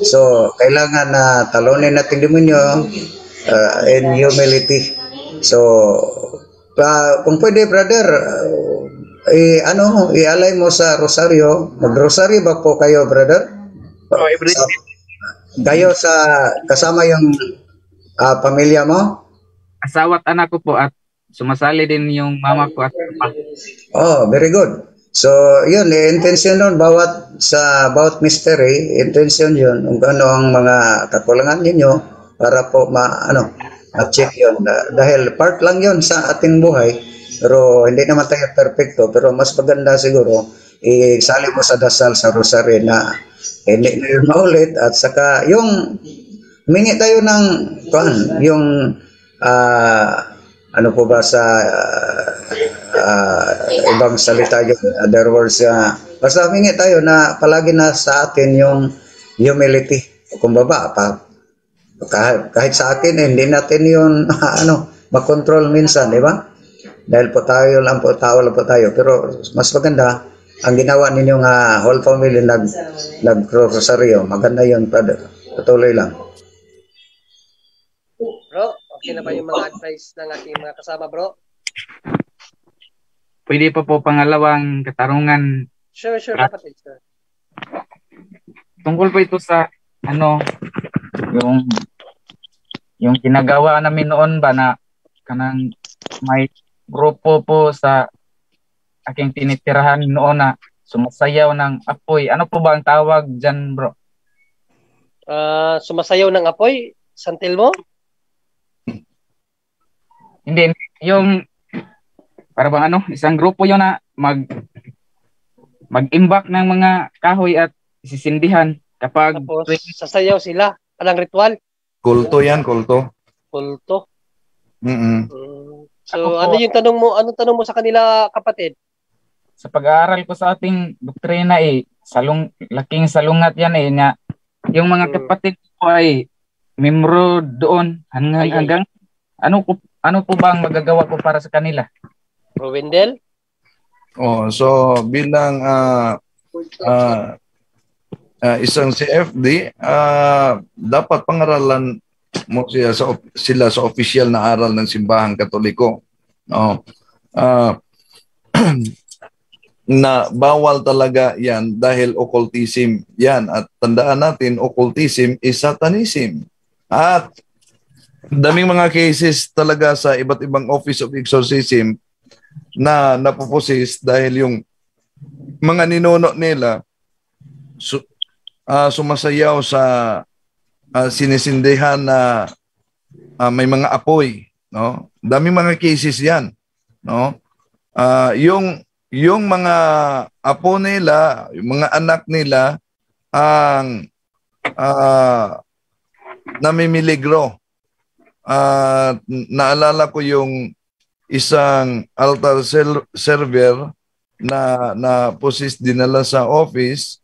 So, kailangan na talunin natin demonyo in humility. So, kung pwede brother, ialay mo sa rosaryo. Mag-rosary ba po kayo brother? Kayo sa kasama yung pamilya mo? Asawa at anak ko po at sumasali din yung mama ko at papa. Oh, very good. So, yun, intention nun, bawat mystery, intention yun, kung ano ang mga kakulangan ninyo, para po ma-check yun. Dahil part lang yun sa ating buhay, pero hindi naman tayo perfecto, pero mas maganda siguro, isali mo sa dasal sa rosary na hindi na yun maulit, at saka yung humingi tayo ng yung ano po ba sa ibang salita yun, other words, basta humingi tayo na palagi na sa atin yung humility. Kung baba, kahit sa akin, hindi natin yun makontrol minsan, di ba? Dahil po tao lang po tayo. Pero mas maganda, ang ginawa ninyong whole family nag-rosaryo. Maganda yun, brother. Patuloy lang. Bro, okay na ba yung mga advice ng ating mga kasama, bro? Pwede pa po pangalawang katarungan. Sure, kapatid, sure. Tungkol po ito sa yung ginagawa namin noon ba na kanang may grupo po sa aking tinitirahan noon na sumasayaw ng apoy. Ano po ba ang tawag dyan, bro? Sumasayaw ng apoy? Santil mo? Hindi. Yung para bang isang grupo yun na mag-imbak ng mga kahoy at sisindihan kapag sasayaw sila. Alang ritual? Kulto yan, kulto. Kulto? So, yung tanong mo? Anong tanong mo sa kanila, kapatid? Sa pag-aaral ko sa ating doktrina laking salungat yan na yung mga kapatid ko ay membro doon hanggang ano po ba ang magagawa ko para sa kanila? Bro Wendell? So bilang isang CFD, dapat pangaralan mo sila sa official na aral ng Simbahang Katoliko. na bawal talaga yan dahil occultism yan. At tandaan natin, occultism is satanism. At daming mga cases talaga sa iba't ibang office of exorcism na napupusis dahil yung mga ninuno nila sumasayaw sa sinisindihan na may mga apoy, no? Daming mga cases yan, no? Yung mga apo nila, yung mga anak nila ang namimiligro. Naalala ko yung isang altar server na possessed dinala sa office.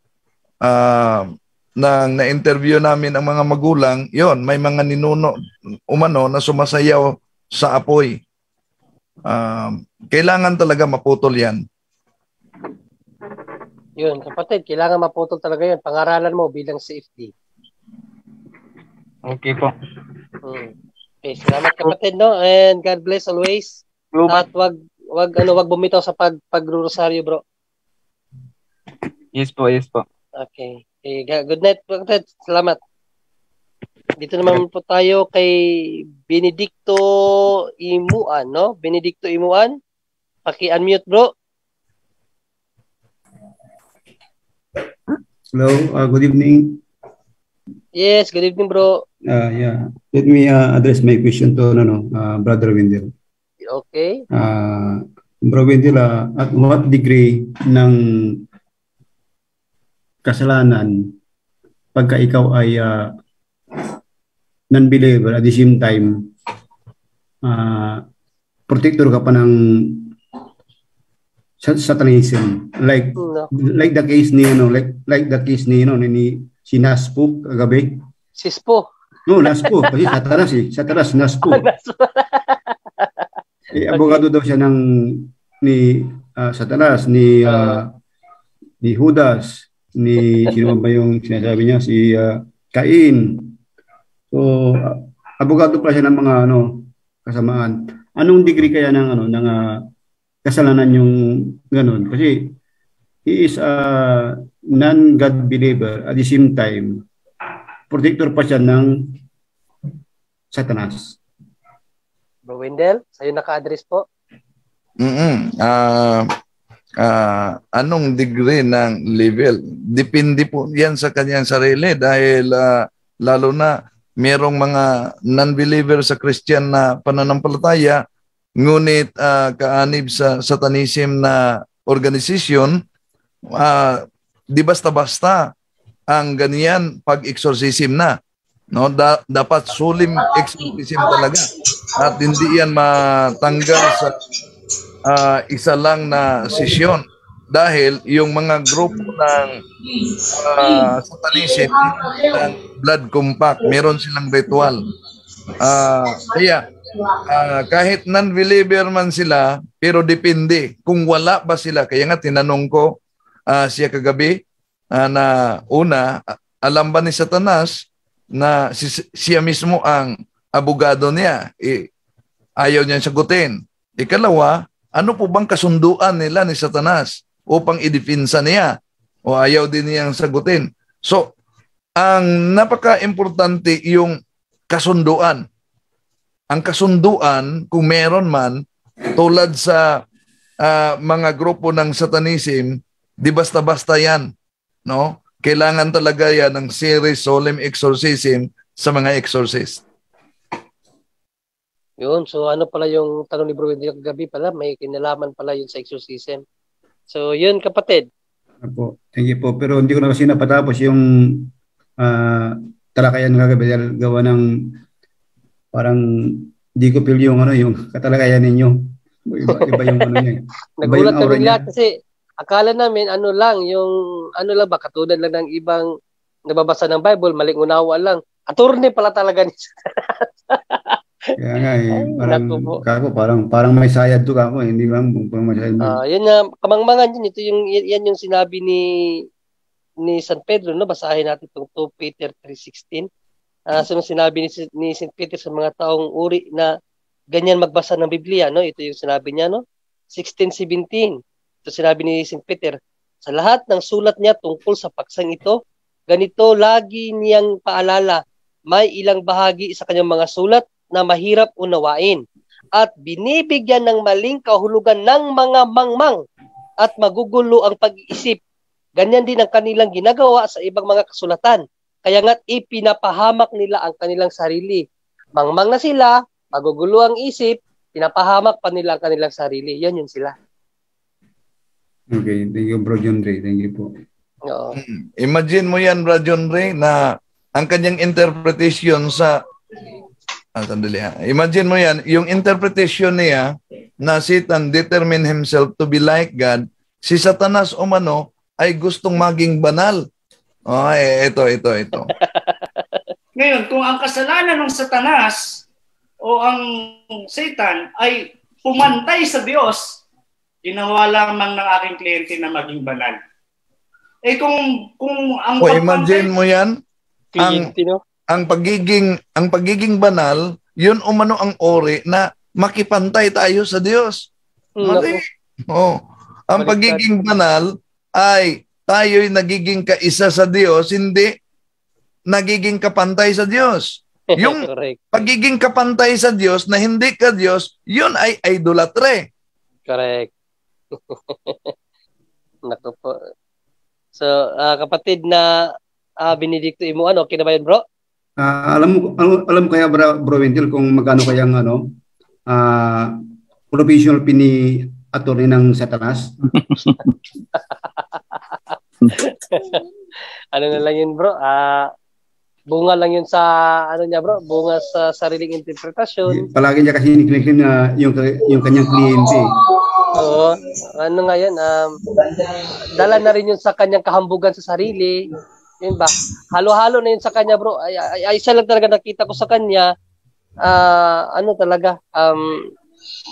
Nang na-interview namin ang mga magulang, yon may mga ninuno umano na sumasayaw sa apoy. Kailangan talaga maputol yan. Yun, kapatid, kailangan maputol talaga yun. Pangaralan mo bilang safety. Okay po. Okay, salamat kapatid, no? And God bless always. At wag bumitaw sa pagrurosaryo, bro. Yes po, yes po. Okay. Good night, kapatid. Salamat. Dito naman po tayo kay Benedicto Imuan, no? Benedicto Imuan. Paki-unmute, bro. Hello, good evening. Yes, good evening, bro. Yeah. Let me address my question to Brother Wendell. Okay. Bro Wendell, at what degree ng kasalanan pagka ikaw ay non-believer at the same time protector ka pa ng satanism, like the case ni like the case ni si Naspo kagabi. Sispo. No, Naspo kasi Satanas Naspo. Abogado daw siya ni Satanas, ni Judas, ni sino ba yung sinasabi niya, si Cain. So abogado pa siya ng mga kasamaan. Anong degree kaya ng kasalanan yung ganun? Kasi he is a non-God believer at the same time protector pa siya ng Satanas. Bro Wendell, sa'yo naka-address po. Anong degree ng level? Depende po yan sa kanyang sarili dahil lalo na merong mga non-believer sa Christian na pananampalataya ngunit kaanib sa satanism na organisasyon, di basta-basta ang ganyan pag-exorcism na. No, dapat sulim exorcism talaga at hindi yan matanggal sa isa lang na sesyon dahil yung mga grupo ng satanism ng blood compact, meron silang ritual. Kaya kahit non-believer man sila, pero depende kung wala ba sila. Kaya nga tinanong ko siya kagabi na una, alam ba ni Satanas na siya mismo ang abogado niya? Ayaw niya sagutin. Ikalawa, ano po bang kasunduan nila ni Satanas upang idefensa niya? O ayaw din niyang sagutin. So, ang napaka-importante yung kasunduan. Ang kasunduan, kung meron man, tulad sa mga grupo ng satanism, di basta-basta yan. No? Kailangan talaga yan ng series solemn exorcism sa mga exorcist. Yun, so ano pala yung tanong ni Bro Wendell kagabi pala, may kinalaman pala yun sa exorcism. So yun kapatid. Apo, thank you po. Pero hindi ko na kasi napatapos yung talakayan kagabi dahil gawa ng parang di ko feel yung yung katalakayan ninyo. Iba yung niya. Nagulat kami lahat kasi akala namin ano lang ba katulad lang ng ibang nababasa ng Bible, maling unawa lang. Attorney pala talaga ni Kaya nga parang may sayad to kako, hindi ba may sayad. Yan nga kamangmangan yun, yan yung sinabi ni San Pedro, no? Basahin natin itong 2 Peter 3:16. So sinabi ni St. Peter sa mga taong uri na ganyan magbasa ng Biblia, no? Ito yung sinabi niya, no? 16:17. Ito sinabi ni St. Peter, sa lahat ng sulat niya tungkol sa paksang ito, ganito lagi niyang paalala, may ilang bahagi sa kanyang mga sulat na mahirap unawain at binibigyan ng maling kahulugan ng mga mangmang at magugulo ang pag-iisip. Ganyan din ang kanilang ginagawa sa ibang mga kasulatan. Kaya nga't ipinapahamak nila ang kanilang sarili. Mangmang na sila, magugulo ang isip, pinapahamak pa nila ang kanilang sarili. Yan yun sila. Okay, thank you Bro John Ray. Thank you po. Oo. Imagine mo yan, Bro John Ray, na ang kanyang interpretation sa sandali ha. Imagine mo yan, yung interpretation niya na Satan determine himself to be like God, si Satanas umano ay gustong maging banal. Oh, ito. Ngayon, kung ang kasalanan ng Satanas o ang Satan ay pumantay sa Diyos, ginawa lamang ng aking kliyente na maging banal. Eh kung ang imagine mo yan, ang pagiging banal, yun umano ang ori na makipantay tayo sa Diyos. Ang pagiging banal ay tayo'y nagiging kaisa sa Diyos, hindi nagiging kapantay sa Diyos. Yung pagiging kapantay sa Diyos na hindi ka Diyos, yun ay idolatre. Correct. Naku po. So, kapatid na Benedicto Imo, okay na ba yun, bro? Alam kaya bro Wendell kung magkano kayang professional pini attorney ng Satanas? Ano na lang yun, bro? Bunga lang yun sa niya, bro? Bunga sa sariling interpretasyon. Palagi niya kasi nickname na yung kanyang kliyente. Oo. Ano nga yan? Dala na rin yun sa kanyang kahambugan sa sarili. Yun ba? Halo-halo na yun sa kanya, bro. Ay isa lang talaga nakita ko sa kanya. Ano talaga?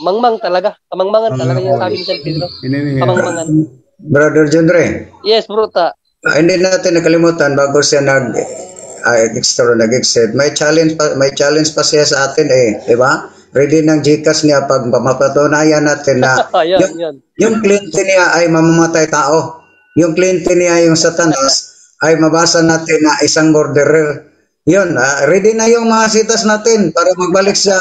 Mangmang talaga. Kamangmangan talaga yung sabi ni San Pedro. Kamangmangan. Brother John Ray. Yes, bro. Hindi natin nakalimutan bago siya nag-exit. May challenge pa siya sa atin di ba? Ready ng GCash niya pag mapatunayan natin na yung kliyente niya ay mamamatay tao. Yung kliyente niya yung Satanas ay mabasa natin na isang murderer. Yun, ready na yung mga sitas natin para magbalik sa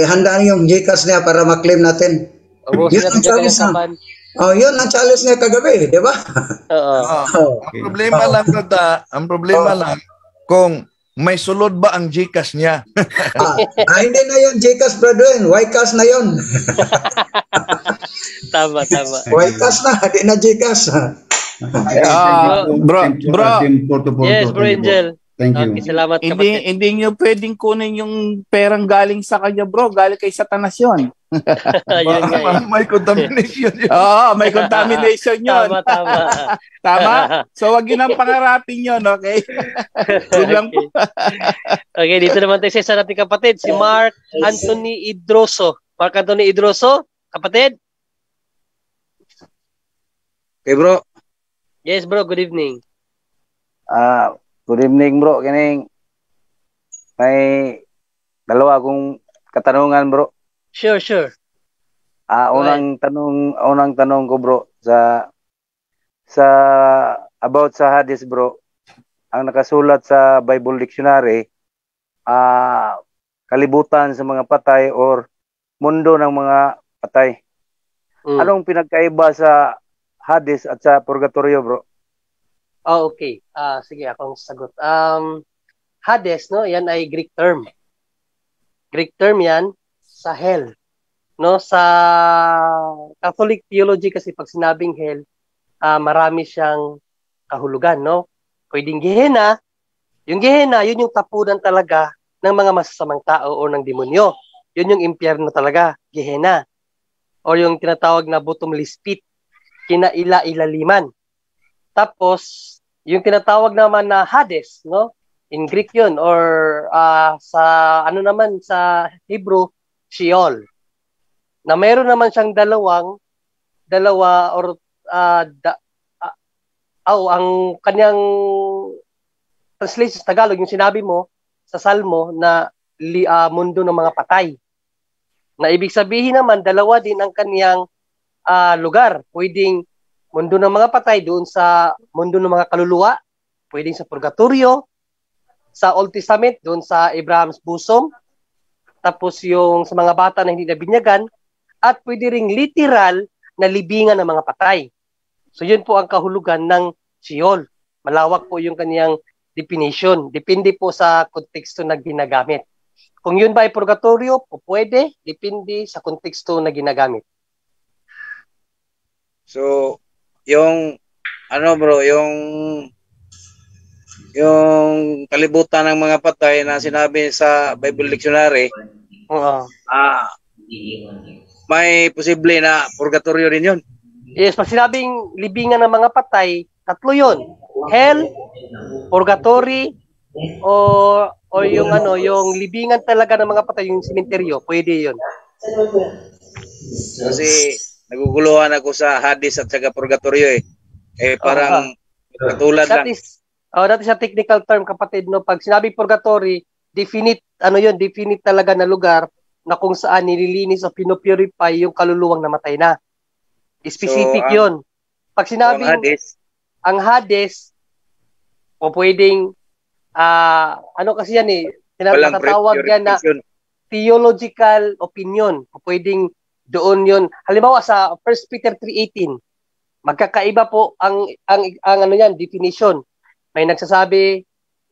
handa na yung GCash niya para maklaim natin. Yun ang challenge niya. Yun ang challenge niya kagabi, di ba? Ang problema lang kung may sulod ba ang GCash niya? Hindi na yun GCash, brother. Ycash na yun. Tama. Ycash na, hindi na GCash. Bro. Yes, Bro Angel. Thank you. Okay, salamat kapatid. Hindi nyo pwedeng kunin yung perang galing sa kanya, bro. Galing kay Satanas yun. May contamination yun. Oo, may contamination yun. Tama. Tama? So, wag yun ang pangarapin yun, okay? Yun lang po. Okay, dito naman tayo sa isa nating kapatid, si Mark Anthony Idroso. Mark Anthony Idroso, kapatid? Okay, bro. Yes, bro. Good evening. Good evening, bro. Kining may dalawa akong katanungan, bro. Sure. Unang tanong ko, bro, sa about sa hadis, bro. Ang nakasulat sa Bible Dictionary, kalibutan sa mga patay or mundo ng mga patay. Anong pinagkaiba sa hadis at sa purgatorio, bro? Okay. Sige, akong sagot. Hades, no? Yan ay Greek term. Greek term yan sa hell. No? Sa Catholic theology kasi pag sinabing hell, marami siyang kahulugan, no? Pwedeng Gehenna. Yung Gehenna, yun yung tapunan talaga ng mga masasamang tao o ng demonyo. Yun yung impyerno talaga, Gehenna. O yung tinatawag na bottomless pit, kinaila-ilaliman. Tapos, yung tinatawag naman na Hades, no? In Greek yun, or sa sa Hebrew, Sheol. Na meron naman siyang dalawa or ang kanyang translation sa Tagalog, yung sinabi mo sa Salmo na mundo ng mga patay. Na ibig sabihin naman, dalawa din ang kanyang lugar. Pwedeng mundo ng mga patay doon sa mundo ng mga kaluluwa, pwedeng sa purgatorio, sa Old Testament doon sa Abraham's bosom, tapos yung sa mga bata na hindi nabinyagan, at pwede ring literal na libingan ng mga patay. So yun po ang kahulugan ng Sheol. Malawak po yung kaniyang definition. Depende po sa konteksto na ginagamit. Kung yun ba ay purgatorio, po pwede, depende sa konteksto na ginagamit. So, yung yung kalibutan ng mga patay na sinabi sa Bible Dictionary, may posible na purgatorio rin yun. Yes, pag sinabing libingan ng mga patay, tatlo yun. Hell, purgatory, o yung libingan talaga ng mga patay, yung sementeryo, pwede yun. Kasi naguguluhan ako sa Hades at saka purgatorio parang katulad lang. That is a technical term, kapatid, no? Pag sinabi purgatory, definite talaga na lugar na kung saan nililinis o pinopurify yung kaluluwang namatay na. Specific yun. Pag sinabing ang Hades, o pwedeng kasi yan matatawag yan na theological opinion. O pwedeng doon yun. Halimbawa sa 1 Peter 3:18, magkakaiba po ang definition. May nagsasabi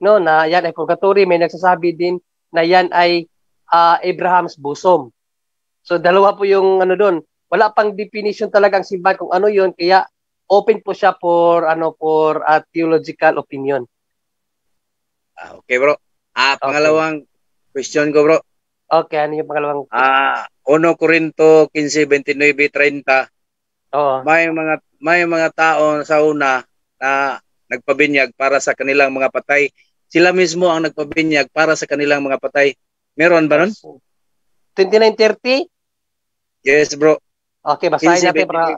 na yan ay purgatory, may nagsasabi din na yan ay Abraham's bosom. So dalawa po yung doon. Wala pang definition talagang simbahan kung ano yun, kaya open po siya for theological opinion. Okay, bro. Pangalawang question ko, bro. Okay, ano yung pangalawang? 1 Corinto 15:29-30. Oo. May mga tao sa una na nagpabinyag para sa kanilang mga patay. Sila mismo ang nagpabinyag para sa kanilang mga patay. Meron ba nun? 29:30? Yes, bro. Okay, basahin natin para.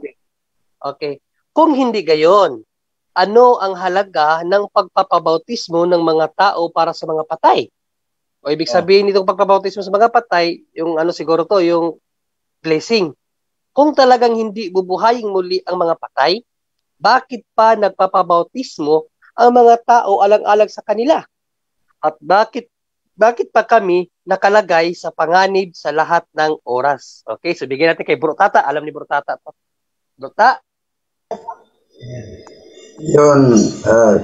Okay. Kung hindi gayon, ano ang halaga ng pagpapabautismo ng mga tao para sa mga patay? O ibig sabihin nitong pagpapabautismo sa mga patay, yung siguro to, yung blessing. Kung talagang hindi bubuhayin muli ang mga patay, bakit pa nagpapabautismo ang mga tao alang-alang sa kanila? At bakit pa kami nakalagay sa panganib sa lahat ng oras? Okay, so bigyan natin kay Bro Tata. Alam ni Bro Tata to. Bro Tata. Yun,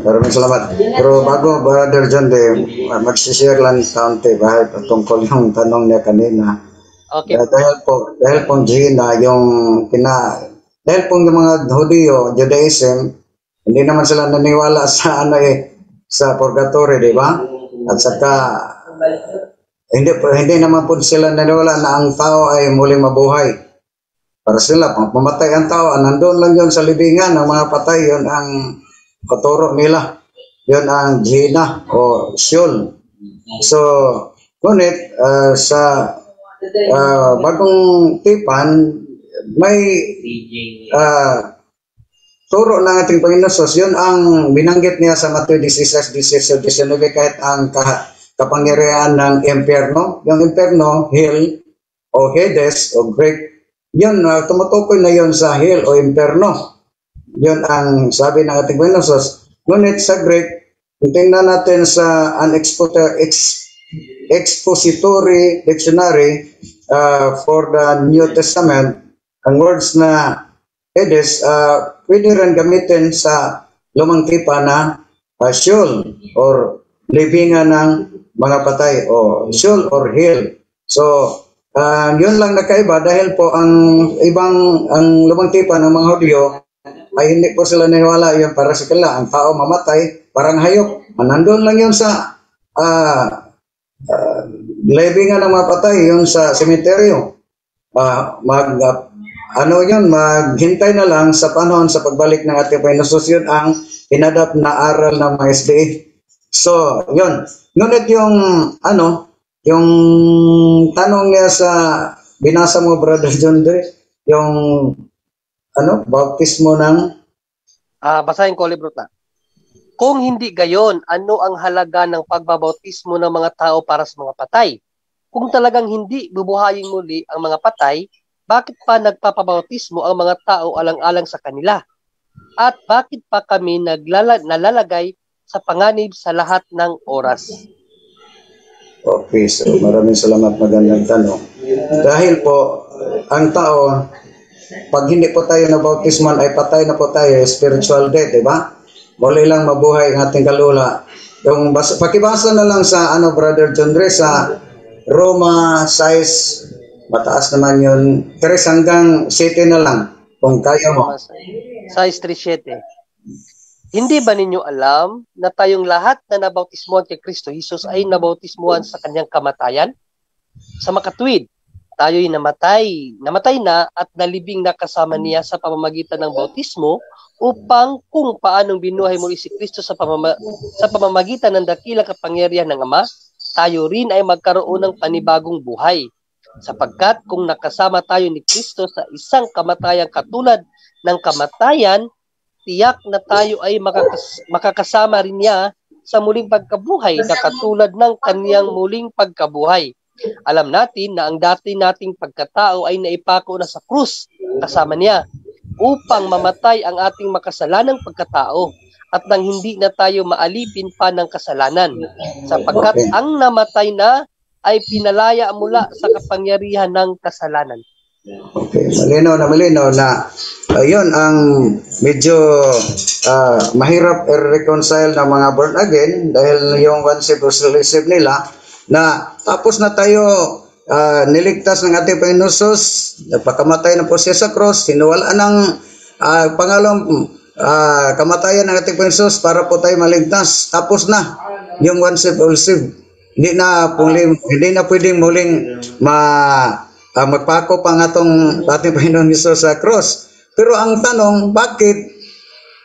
maraming salamat. Pero bago, Brother John, magsishare lang kaunti bahit tungkol yung tanong niya kanina. Okay. Dahil po Gina, dahil po yung mga Hudiyo, Judaism, hindi naman sila naniwala sa sa purgatory, di ba? At saka hindi naman po sila naniwala na ang tao ay muling mabuhay. Para sila, pag mamatay ang tao, nandun lang yun sa libingan ng mga patay, yun ang paturo nila. Yun ang Gina o Sheol. So, ngunit sa bagong tipan, may turo ng ating Panginoon Sos, yun ang binanggit niya sa Matthew 16:19, kahit ang kapangyarihan ng impyerno. Yung impyerno, hell o Hades o Greek, yun, tumutukoy na yun sa hell o impyerno. Yun ang sabi ng ating Panginoon Sos. Ngunit sa Greek, tingnan natin sa an expository dictionary for the New Testament, ang words na Hades, pwede rin gamitin sa lumang tipan na Sheol or libingan ng mga patay o Sheol or hell. So, yun lang nakaiba dahil po ang lumang tipan ng mga Hudyo ay hindi po sila naniwala yun para sa kanila. Ang tao mamatay, parang hayop. Nandun lang yun sa libingan ng mga patay, yun sa sementeryo. Maghintay na lang sa panahon sa pagbalik ng ating Panginoon. Yun ang inadapt na aral ng mga SDA. So, yun. Ngunit yung tanong niya sa binasa mo, Brother John Dre, yung bautismo ng basahin ko ulit, Bro Ta. Kung hindi gayon, ano ang halaga ng pagbabautismo ng mga tao para sa mga patay? Kung talagang hindi bubuhayin muli ang mga patay, bakit pa nagpapabautismo ang mga tao alang-alang sa kanila? At bakit pa kami nalalagay sa panganib sa lahat ng oras? Okay, so maraming salamat, magandang tanong. Dahil po, ang tao, pag hindi po tayo nabautisman ay patay na po tayo, spiritual death, di ba? Muli lang mabuhay ang ating kalula. Yung pakibasa na lang sa Brother John Dre, sa Roma 6, mataas naman yun, 3 hanggang 7 na lang, kung kaya mo. 6:37. Hindi ba ninyo alam na tayong lahat na nabautismuhan kay Kristo Jesus ay nabautismuhan sa kanyang kamatayan? Sa makatuwid, tayo'y namatay na at nalibing na kasama niya sa pamamagitan ng bautismo upang kung paanong binuhay muli si Kristo sa pamamagitan ng dakilang kapangyarihan ng Ama, tayo rin ay magkaroon ng panibagong buhay. Sapagkat kung nakasama tayo ni Kristo sa isang kamatayan katulad ng kamatayan, tiyak na tayo ay makakasama rin niya sa muling pagkabuhay na katulad ng kaniyang muling pagkabuhay. Alam natin na ang dati nating pagkatao ay naipako na sa krus kasama niya upang mamatay ang ating makasalanang pagkatao at nang hindi na tayo maalipin pa ng kasalanan. Sapagkat ang namatay na ay pinalaya mula sa kapangyarihan ng kasalanan. Okay, malinaw na yun ang medyo mahirap i-reconcile ng mga born again dahil yung concept of receive nila na tapos na tayo niligtas ng ating Panginoon Jesus, nagpakamatay na po siya sa cross, sinuwala ng pangalawang kamatayan ng ating Panginoon Jesus para po tayo maligtas. Tapos na yung concept of receive. Hindi na pwedeng muling magpako pa nga itong ating Panginoon Jesus sa cross. Pero ang tanong, bakit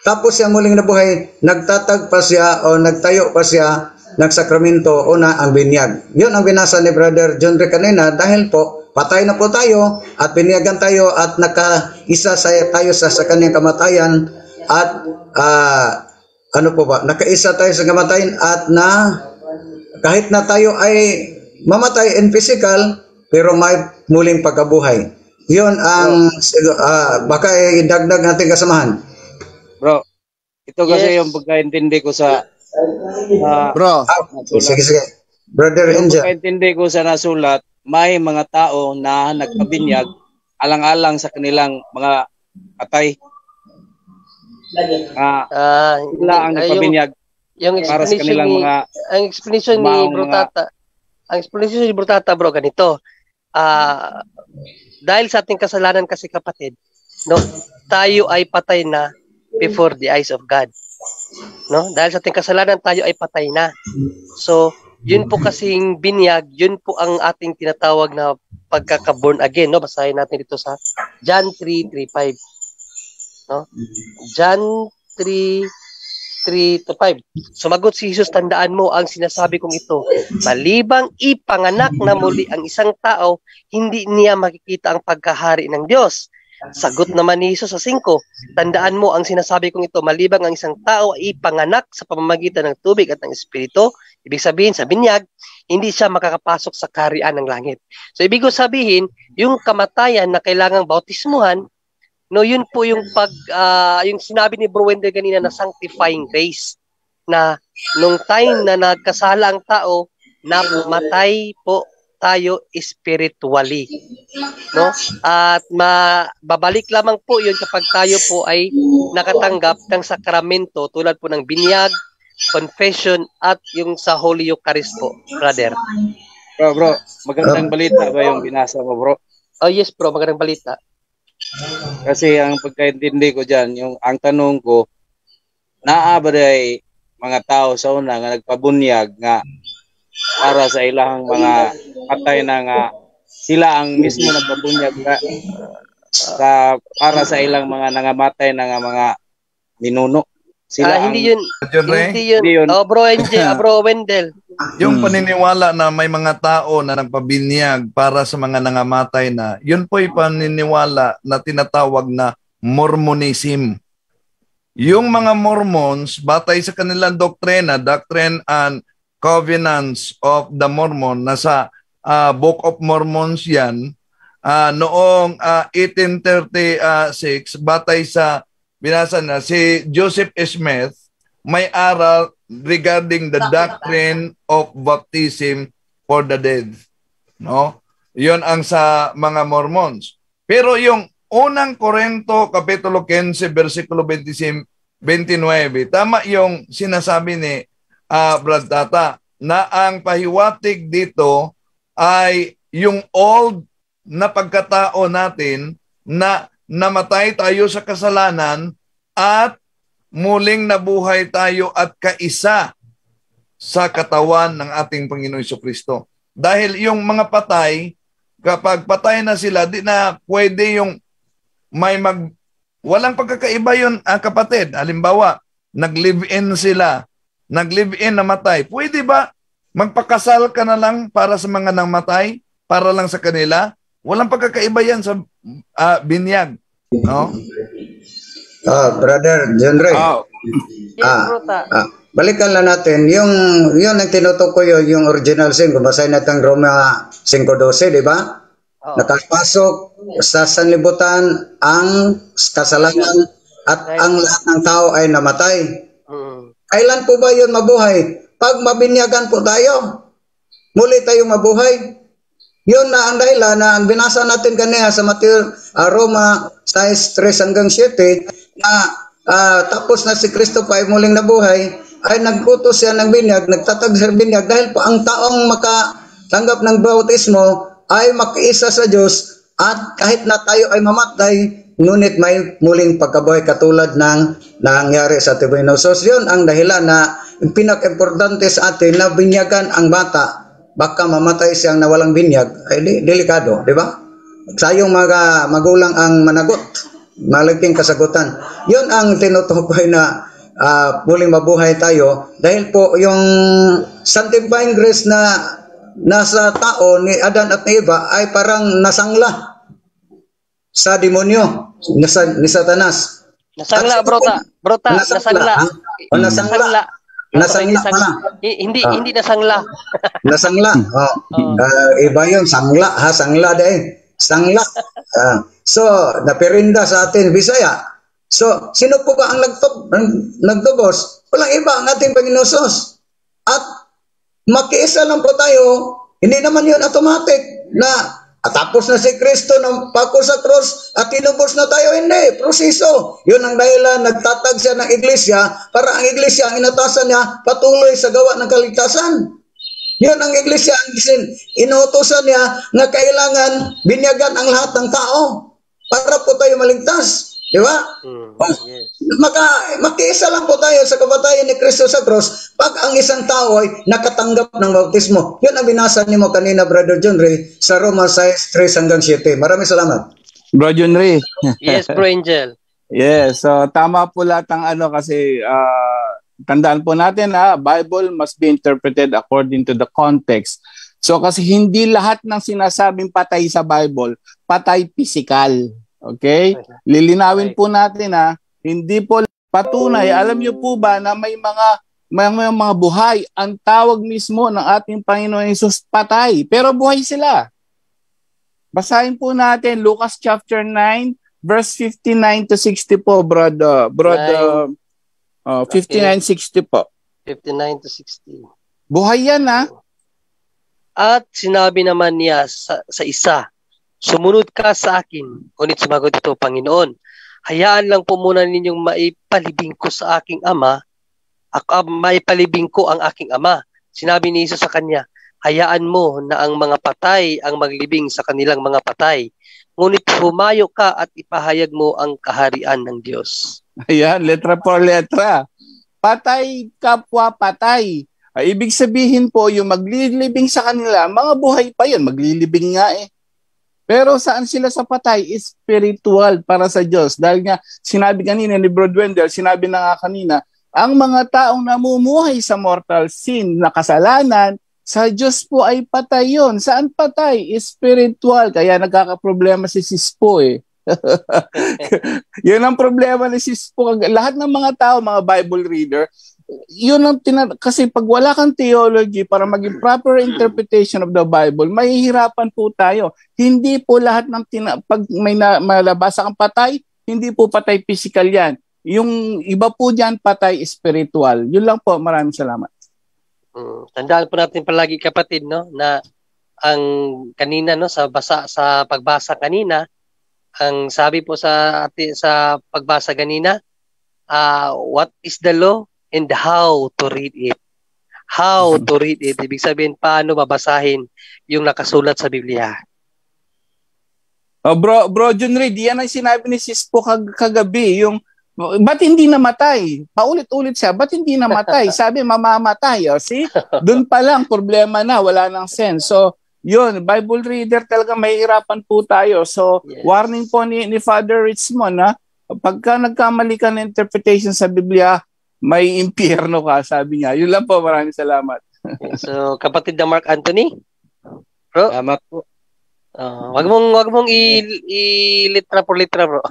tapos siya muling nabuhay, nagtatag pa siya o nagtayo pa siya ng sakramento o na ang binyag? Yun ang binasa ni Brother John Dre kanina dahil po patay na po tayo at binyagan tayo at nakaisa tayo sa kanyang kamatayan at nakaisa tayo sa kamatayan at kahit na tayo ay mamatay in physical, pero may muling pagkabuhay. Yun ang baka idagdag natin kasamahan. Bro, ito kasi yung pagkaintindi ko sa sige. Brother Angel. Pagkaintindi ko sa nasulat, may mga tao na nagpabinyag alang-alang sa kanilang mga patay. Sila ang nagpabinyag para sa kanilang mga ang explanation ni Brotata bro ganito. Dahil sa ating kasalanan kasi kapatid, no, tayo ay patay na before the eyes of God. No? Dahil sa ating kasalanan tayo ay patay na. So, yun po kasing binyag, yun po ang ating tinatawag na pagkaka-born again, no? Basahin natin dito sa John 3:3-5. No? John 3:3-5. Sumagot si Jesus, tandaan mo ang sinasabi kong ito. Malibang ipanganak na muli ang isang tao, hindi niya makikita ang pagkahari ng Diyos. Sagot naman ni Jesus sa 5, tandaan mo ang sinasabi kong ito, malibang ang isang tao ay ipanganak sa pamamagitan ng tubig at ng Espiritu, ibig sabihin sa binyag, hindi siya makakapasok sa kaharian ng langit. So ibig sabihin, yung kamatayan na kailangang bautismuhan, no, yun po yung yung sinabi ni Bro Wendell kanina na sanctifying grace, na nung time na nagkasala ang tao, namatay po tayo spiritually, no? At babalik lamang po yun kapag tayo po ay nakatanggap ng sakramento tulad po ng binyag, confession at yung sa Holy Eucharist po, brother. Bro, magandang balita ba yung binasa mo, bro? Oh yes bro, magandang balita. Kasi ang pagkaintindi ko dyan, ang tanong ko, naabaday mga tao sa una nga nagpabunyag nga para sa ilang mga patay na nga sila ang mismo nagpabunyag para sa ilang mga nangamatay na nga mga minuno. Sila hindi yun. Oh, Bro Angel, Bro Wendell. Yung paniniwala na may mga tao na nagpabinyag para sa mga nangamatay na, yun po'y paniniwala na tinatawag na Mormonism. Yung mga Mormons, batay sa kanilang doktrina, Doctrine and Covenants of the Mormon, nasa Book of Mormons yan, noong 1836, batay sa binasa na si Joseph Smith, may aral regarding the doctrine of baptism for the dead. No? 'Yon ang sa mga Mormons. Pero yung unang Korinto kapitulo 15 versikulo 29, tama yung sinasabi ni Brad Tata na ang pahiwatig dito ay yung old na pagkatao natin na namatay tayo sa kasalanan at muling nabuhay tayo at kaisa sa katawan ng ating Panginoon Jesucristo. Dahil yung mga patay, kapag patay na sila, di na pwede yung walang pagkakaiba yun, kapatid. Halimbawa, nag-live-in sila, nag-live-in namatay. Pwede ba magpakasal ka na lang para sa mga namatay, para lang sa kanila? Walang pagkakaiba yan sa binyag. No? Brother John Ray. Balikan lang natin. Yung ang tinutukoy yung original sin. Kung basahin natin Roma 5:12, di ba? Nakapasok sa sanlibutan ang kasalanan at ang lahat ng tao ay namatay. Kailan po ba yun mabuhay? Pag mabinyagan po tayo, muli tayong mabuhay. Yun na ang dahilan na ang binasa natin kanina sa Roma 6:3-7 na tapos na si Kristo pa ay muling nabuhay, ay nagkutos siya ng binyag, nagtatag sa binyag dahil po ang taong makatanggap ng bautismo ay makiisa sa Diyos at kahit na tayo ay mamatay, ngunit may muling pagkabuhay katulad ng nangyari sa Tibinosos. Yun ang dahilan na pinaka-importante sa atin na binyagan ang bata. Baka mamatay siyang nawalang binyag, ay delikado, di ba? Sayong mga magulang ang managot, malaking kasagutan. Yun ang tinutukoy na muling mabuhay tayo dahil po yung sanctifying grace na nasa tao ni Adan at ni Eva ay parang nasangla sa demonyo, ni Satanas. Nasangla, brota, nasangla. Nasangla pala. Hindi nasangla. Nasangla. Iba yun, sangla ha, sangla dahil. Sangla. So, napirinda sa atin, Bisaya. So, sino po ba ang nagtubos? Walang iba ang ating Panginoon Sus. At makiisa lang po tayo, hindi naman yun automatic na tapos na si Kristo ng pako sa cross at tinubos na tayo. Hindi, proseso. Yun ang dahilan, nagtatag siya ng iglesia para ang iglesia, ang inatasan niya, patuloy sa gawa ng kaligtasan. Yun ang iglesia, ang inuutosan niya na kailangan binyagan ang lahat ng tao para po tayo maligtas. Di ba? Makiisa lang po tayo sa kamatayan ni Kristo sa cross pag ang isang tao ay nakatanggap ng bautismo. Yun ang binasa niyo mo kanina, Brother John Ray, sa Roma 6:3-7. Maraming salamat. Bro John Ray. Yes, Bro Angel. Yes, so tama po lahat ang kasi tandaan po natin Bible must be interpreted according to the context. So kasi hindi lahat ng sinasabing patay sa Bible, patay physical. Okay? Lilinawin po natin hindi po patunay. Alam niyo po ba na may mga buhay ang tawag mismo ng ating Panginoon Hesus patay, pero buhay sila. Basahin po natin Lucas chapter 9 verse 59-60 po, brother. 59-60 po. 59-60. Buhay yan At sinabi naman niya sa isa, sumunod ka sa akin. Ngunit sumagot ito, Panginoon, hayaan lang po muna ninyong maipalibing ko sa aking ama. Maipalibing ko ang aking ama. Sinabi ni Jesus sa kanya, hayaan mo na ang mga patay ang maglibing sa kanilang mga patay. Ngunit humayo ka at ipahayag mo ang kaharian ng Diyos. Ayan, letra por letra. Patay, kapwa patay. Ibig sabihin po, yung maglilibing sa kanila, mga buhay pa yun, maglilibing nga Pero saan sila sa patay? Spiritual para sa Diyos. Dahil nga, sinabi kanina ni Bro Wendell, sinabi na nga kanina, ang mga taong namumuhay sa mortal sin na kasalanan, sa Diyos po ay patay yun. Saan patay? Spiritual. Kaya nagkakaproblema si Sispo Yun ang problema ni Sispo. Lahat ng mga tao, mga Bible reader, yun ang kasi pag wala kang theology para maging proper interpretation of the Bible, mahihirapan po tayo. Hindi po lahat ng pag may malabasa kang patay, hindi po patay physical yan. Yung iba po diyan patay spiritual. Yun lang po. Maraming salamat. Tandaan po natin palagi kapatid, no, na ang kanina, no, sa pagbasa kanina, ang sabi po sa pagbasa kanina, what is the law and how to read it. How to read it. Ibig sabihin, paano babasahin yung nakasulat sa Biblia. Bro John Reed, yan ang sinabi ni Sis po kagabi, yung ba't hindi namatay? Paulit-ulit siya, ba't hindi namatay? Sabi, mamamatay. See? Doon pa lang, problema na, wala nang sense. So, yun, Bible reader talaga mahihirapan po tayo. So, warning po ni Father Richmond, pagka nagkamali ka ng interpretation sa Biblia, may impyerno ka, sabi niya. Yun lang po, maraming salamat. So, kapatid na Mark Anthony? Bro? Salamat po. Wag mong i-litra por litra, bro.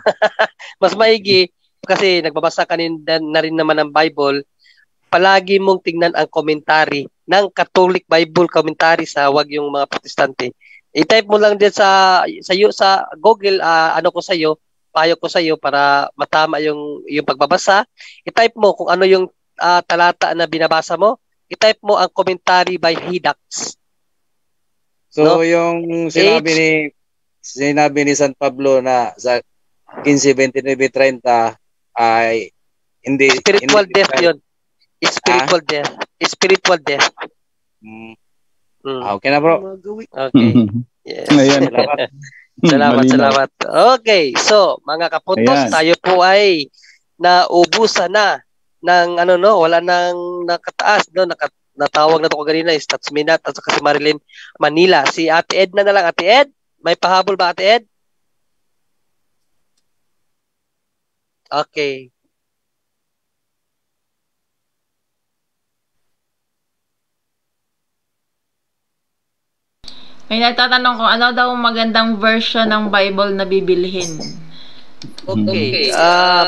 Mas maigi, kasi nagbabasa ka na rin naman ng Bible, palagi mong tingnan ang commentary ng Catholic Bible commentary wag yung mga Protestante. I-type mo lang din sa Google, payo ko sa iyo para matama yung pagbabasa. I-type mo kung ano yung talata na binabasa mo. I-type mo ang commentary by Hidax. So, yung sinabi ni San Pablo na sa 15:29-30 ay hindi spiritual death yun. Spiritual death. Spiritual death. Okay na, bro. Okay. Yes. Salamat. Okay, so mga kapuntos, tayo po ay naubusan na ng wala nang nakataas, no, natawag na to ko kanina is Tatsminat at saka si Marilyn Manila. Si Ate Ed na lang. Ate Ed, may pahabol ba, Ate Ed? Okay. May nagtatanong kung ano daw magandang version ng Bible na bibilhin. Okay.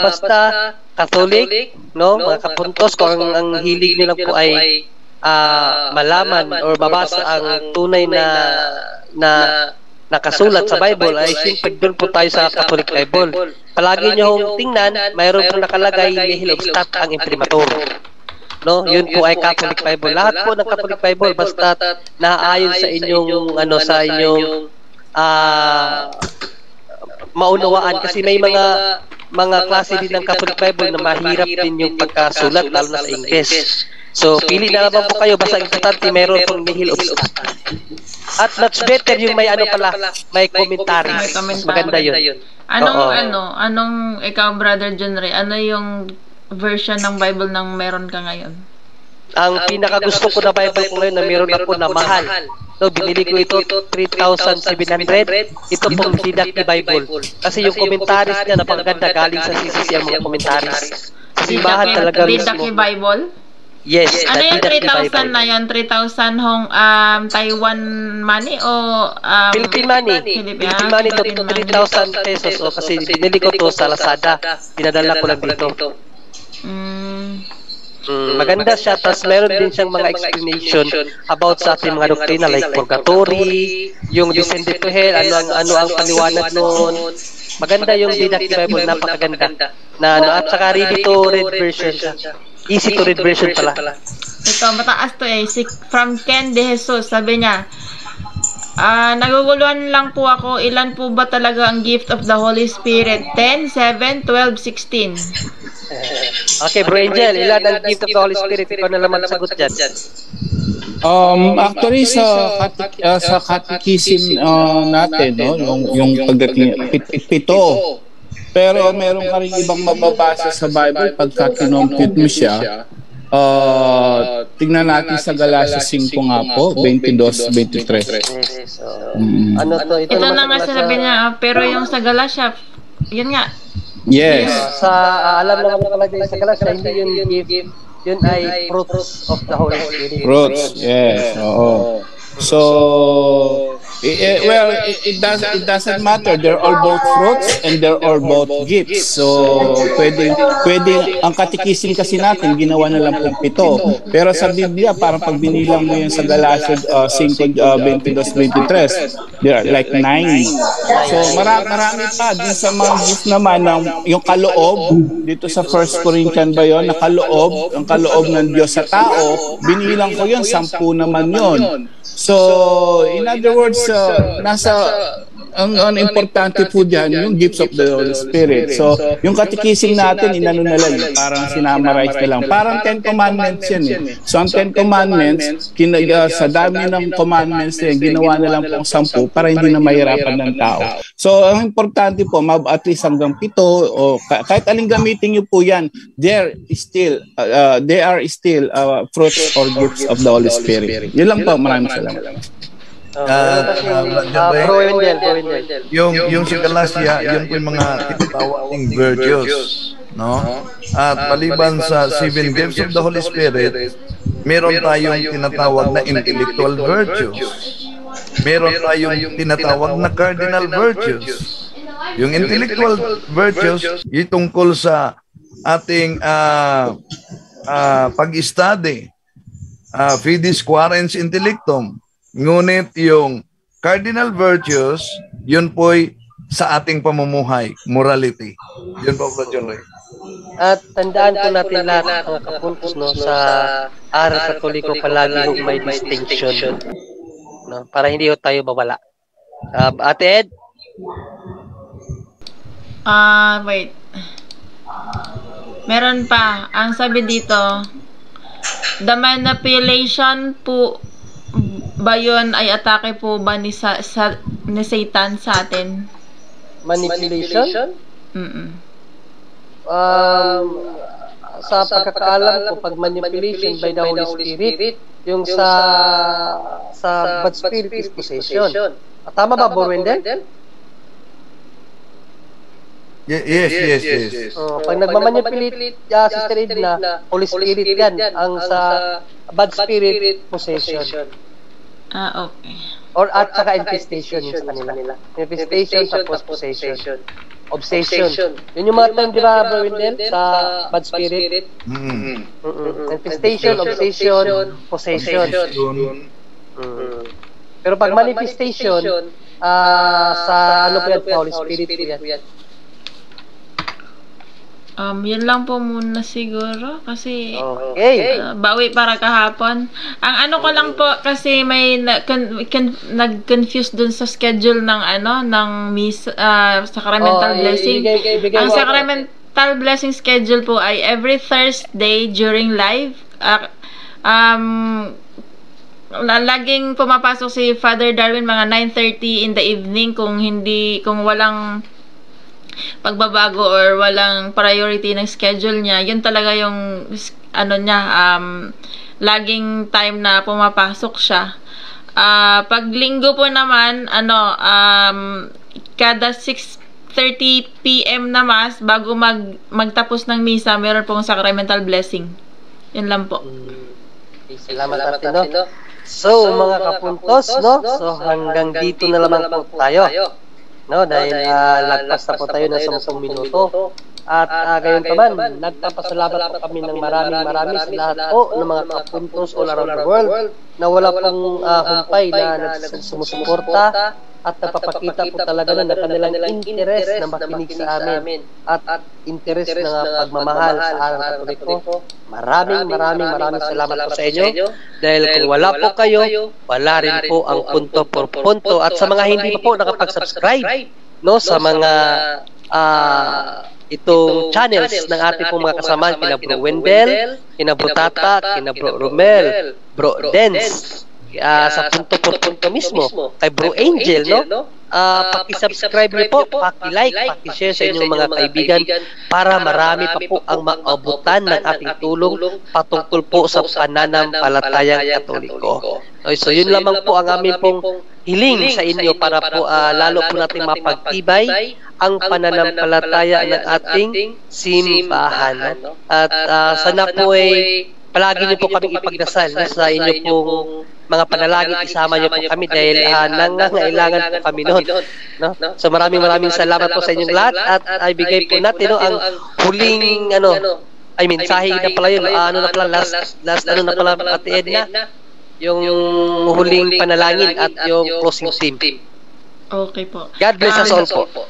Basta Catholic, no? Mga kapuntos, kung ang hilig nila po ay malaman or mabasa ang tunay na nakasulat sa Bible, ay siyempre doon po tayo sa Catholic Bible. Palagi nyo hong tingnan, mayroon po nakalagay nihil obstat ang imprimatur. No, yun po ay Catholic Bible. Lahat po ng Catholic Bible basta naaayon sa inyong maunawaan, kasi may mga klase din ng Catholic Bible na mahirap din yung pagkasulat, lalo na sa English. So pili na naman po kayo, basta importante mayroon pong nihil obstat. At much better yung may may commentaries. Maganda yun. Anong ikaw, Brother John Ray, ano yung version ng Bible nang meron ka ngayon? Ang pinakagusto ko na Bible ko ngayon na meron ako na mahal. So, binili ko ito 3,700. Ito pong Didache Bible. Kasi yung commentaries niya napakaganda, galing sa CCC ang mga commentaries. Simbahan talaga mismo. Didache Bible? Yes. Ano yung 3,000 na yun? 3,000 hong Taiwan money o Philippine money? Philippine money to 3,000 pesos. O, kasi binili ko to sa Lazada. Pinadala ko lang dito. Maganda siya, tapos meron din siyang mga explanation about sa ating mga doktrina like purgatory, yung descended to hell, ano ang paliwanag noon. Maganda yung Didache Bible, napakaganda. At saka ready to read version siya. Easy to read version pala. Ito, mataas to from Ken De Jesus, sabi niya, naguguluhan lang po ako, ilan po ba talaga ang gift of the Holy Spirit? 10, 7, 12, 16. Okay, Bro Angel, ilan ang gift of the Holy Spirit? Ikaw na naman sagot dyan. Actually, sa catechism natin, no, yung pagdating, 7. Pero meron ka rin ibang mababasa sa Bible pagka kinompute mo siya. Tingnan natin sa Galatians 5 nga po, 22-23. Ano to? Ito na nga sabi niya, pero yung sa Galatia, yun nga. Yes. Alam naman nakalagay sa Galatia, hindi yun gift. Yun ay fruits of the Holy Spirit. Fruits, yes. Oo. So, It doesn't matter. They're all both fruits and they're all both gifts. So, pwede ang katikisin kasi natin, ginawa na lang pong 7. Pero sa Biblia, parang pag binilang mo yan sa Galatians 5:22-23, there are like 9. So, marami pa. Din sa mga gifts naman, yung kaloob, dito sa 1 Corinthians ba yun, na kaloob, ang kaloob ng Diyos sa tao, binilang ko yun, 10 naman yun. So, in other words, ang importante po dyan, yung gifts of the Holy Spirit. So, yung katikising natin, inano na lang, parang sinamarize na lang. Parang 10 Commandments yan eh. So, ang 10 Commandments, sa dami ng commandments yan, ginawa na lang po 10 para hindi na mahirapan ng tao. So, ang importante po, at least hanggang 7, o kahit aling gamitin nyo po yan, they are still fruits or gifts of the Holy Spirit. Yun lang po, maraming salamat. Yung si Galacia, yun po yung mga tinatawag ng virtues, no? At maliban sa 7 gifts of the Holy Spirit, meron tayong tinatawag na intellectual virtues. Meron tayong tinatawag na cardinal virtues. Yung intellectual virtues, yung tungkol sa ating pag-study, fides quaerens intellectum. Ngunit yung cardinal virtues, yun po'y sa ating pamumuhay, morality. Yun po, Brother John Ray. At tandaan po natin lahat mga kapuntos, no, sa aral Katoliko palagi may distinction, no, para hindi tayo mawala. Ate Ed? Wait. Meron pa. Ang sabi dito, the manipulation po ba yun ay atake po ba ni Satan sa atin? Manipulation? Sa pagkakaalam ko, pag manipulation by the Holy Spirit, yung sa bad spirit is possession. Tama ba, Borwendel? Yes. Pag nagmamanipulate Sister Edna, Holy Spirit yan. Ang sa bad spirit, possession. Okay. Or at saka infestation yung sa kanila. Infestation tapos possession. Obsession. Yun yung mga term, di ba, Bro Wendell, sa bad spirit? Infestation, obsession, possession. Pero pag manifestation, sa ano po yan, Holy Spirit po yan. Yun lang po muna siguro kasi okay. Bawi para kahapon. Ang ano ko lang po kasi may nag-confuse dun sa schedule ng ng sacramental blessing. Ang sacramental blessing schedule po ay every Thursday during live. Laging pumapasok si Father Darwin mga 9:30 in the evening kung walang pagbabago or walang priority ng schedule niya. Yun talaga yung laging time na pumapasok siya. Pag linggo po naman kada 6:30 PM na mass bago magtapos ng misa, meron pong sacramental blessing. Yun lang po. Salamat natin, no? So, mga kapuntos, no? So, hanggang dito na lamang po tayo. No, dahil lagpas na po tayo ng 10 minuto. At gayon pa man, nagpapasalamat po kami ng maraming sa lahat po ng mga kapuntos all around the world na wala pong humpay na sumusuporta at nagpapakita po talaga na kanilang interes na makinig sa amin at interes ng pagmamahal sa aral Katoliko. Maraming salamat po sa inyo dahil kung wala po kayo, wala rin po ang punto por punto. At sa mga hindi pa po nakapag-subscribe, no, sa mga itong channels ng ating pong mga kasama, kina Bro Wendell, kina Bro Tata, kina Bro Romel, Bro Dens, sa punto por punto mismo, kay Bro Angel, no? Paki-subscribe niyo po, paki-like, paki-share sa inyong mga kaibigan para marami pa po ang maabutan ng ating tulong patungkol po sa pananampalatayang Katoliko. So yun lamang po ang aming pong hiling sa inyo para po lalo po natin mapagtibay ang pananampalataya ng ating simbahan. At sana po ay palagi niyo po kaming ipagdasal sa inyo pong mga panalangin, isama niyo po kami dahil nangangailangan po kami noon. No? So maraming salamat po sa inyong lahat at ibigay po natin ang huling mensahe na pala yun, last na pala Ate Edna, yung huling panalangin at yung closing team. Okay po. God bless us all po.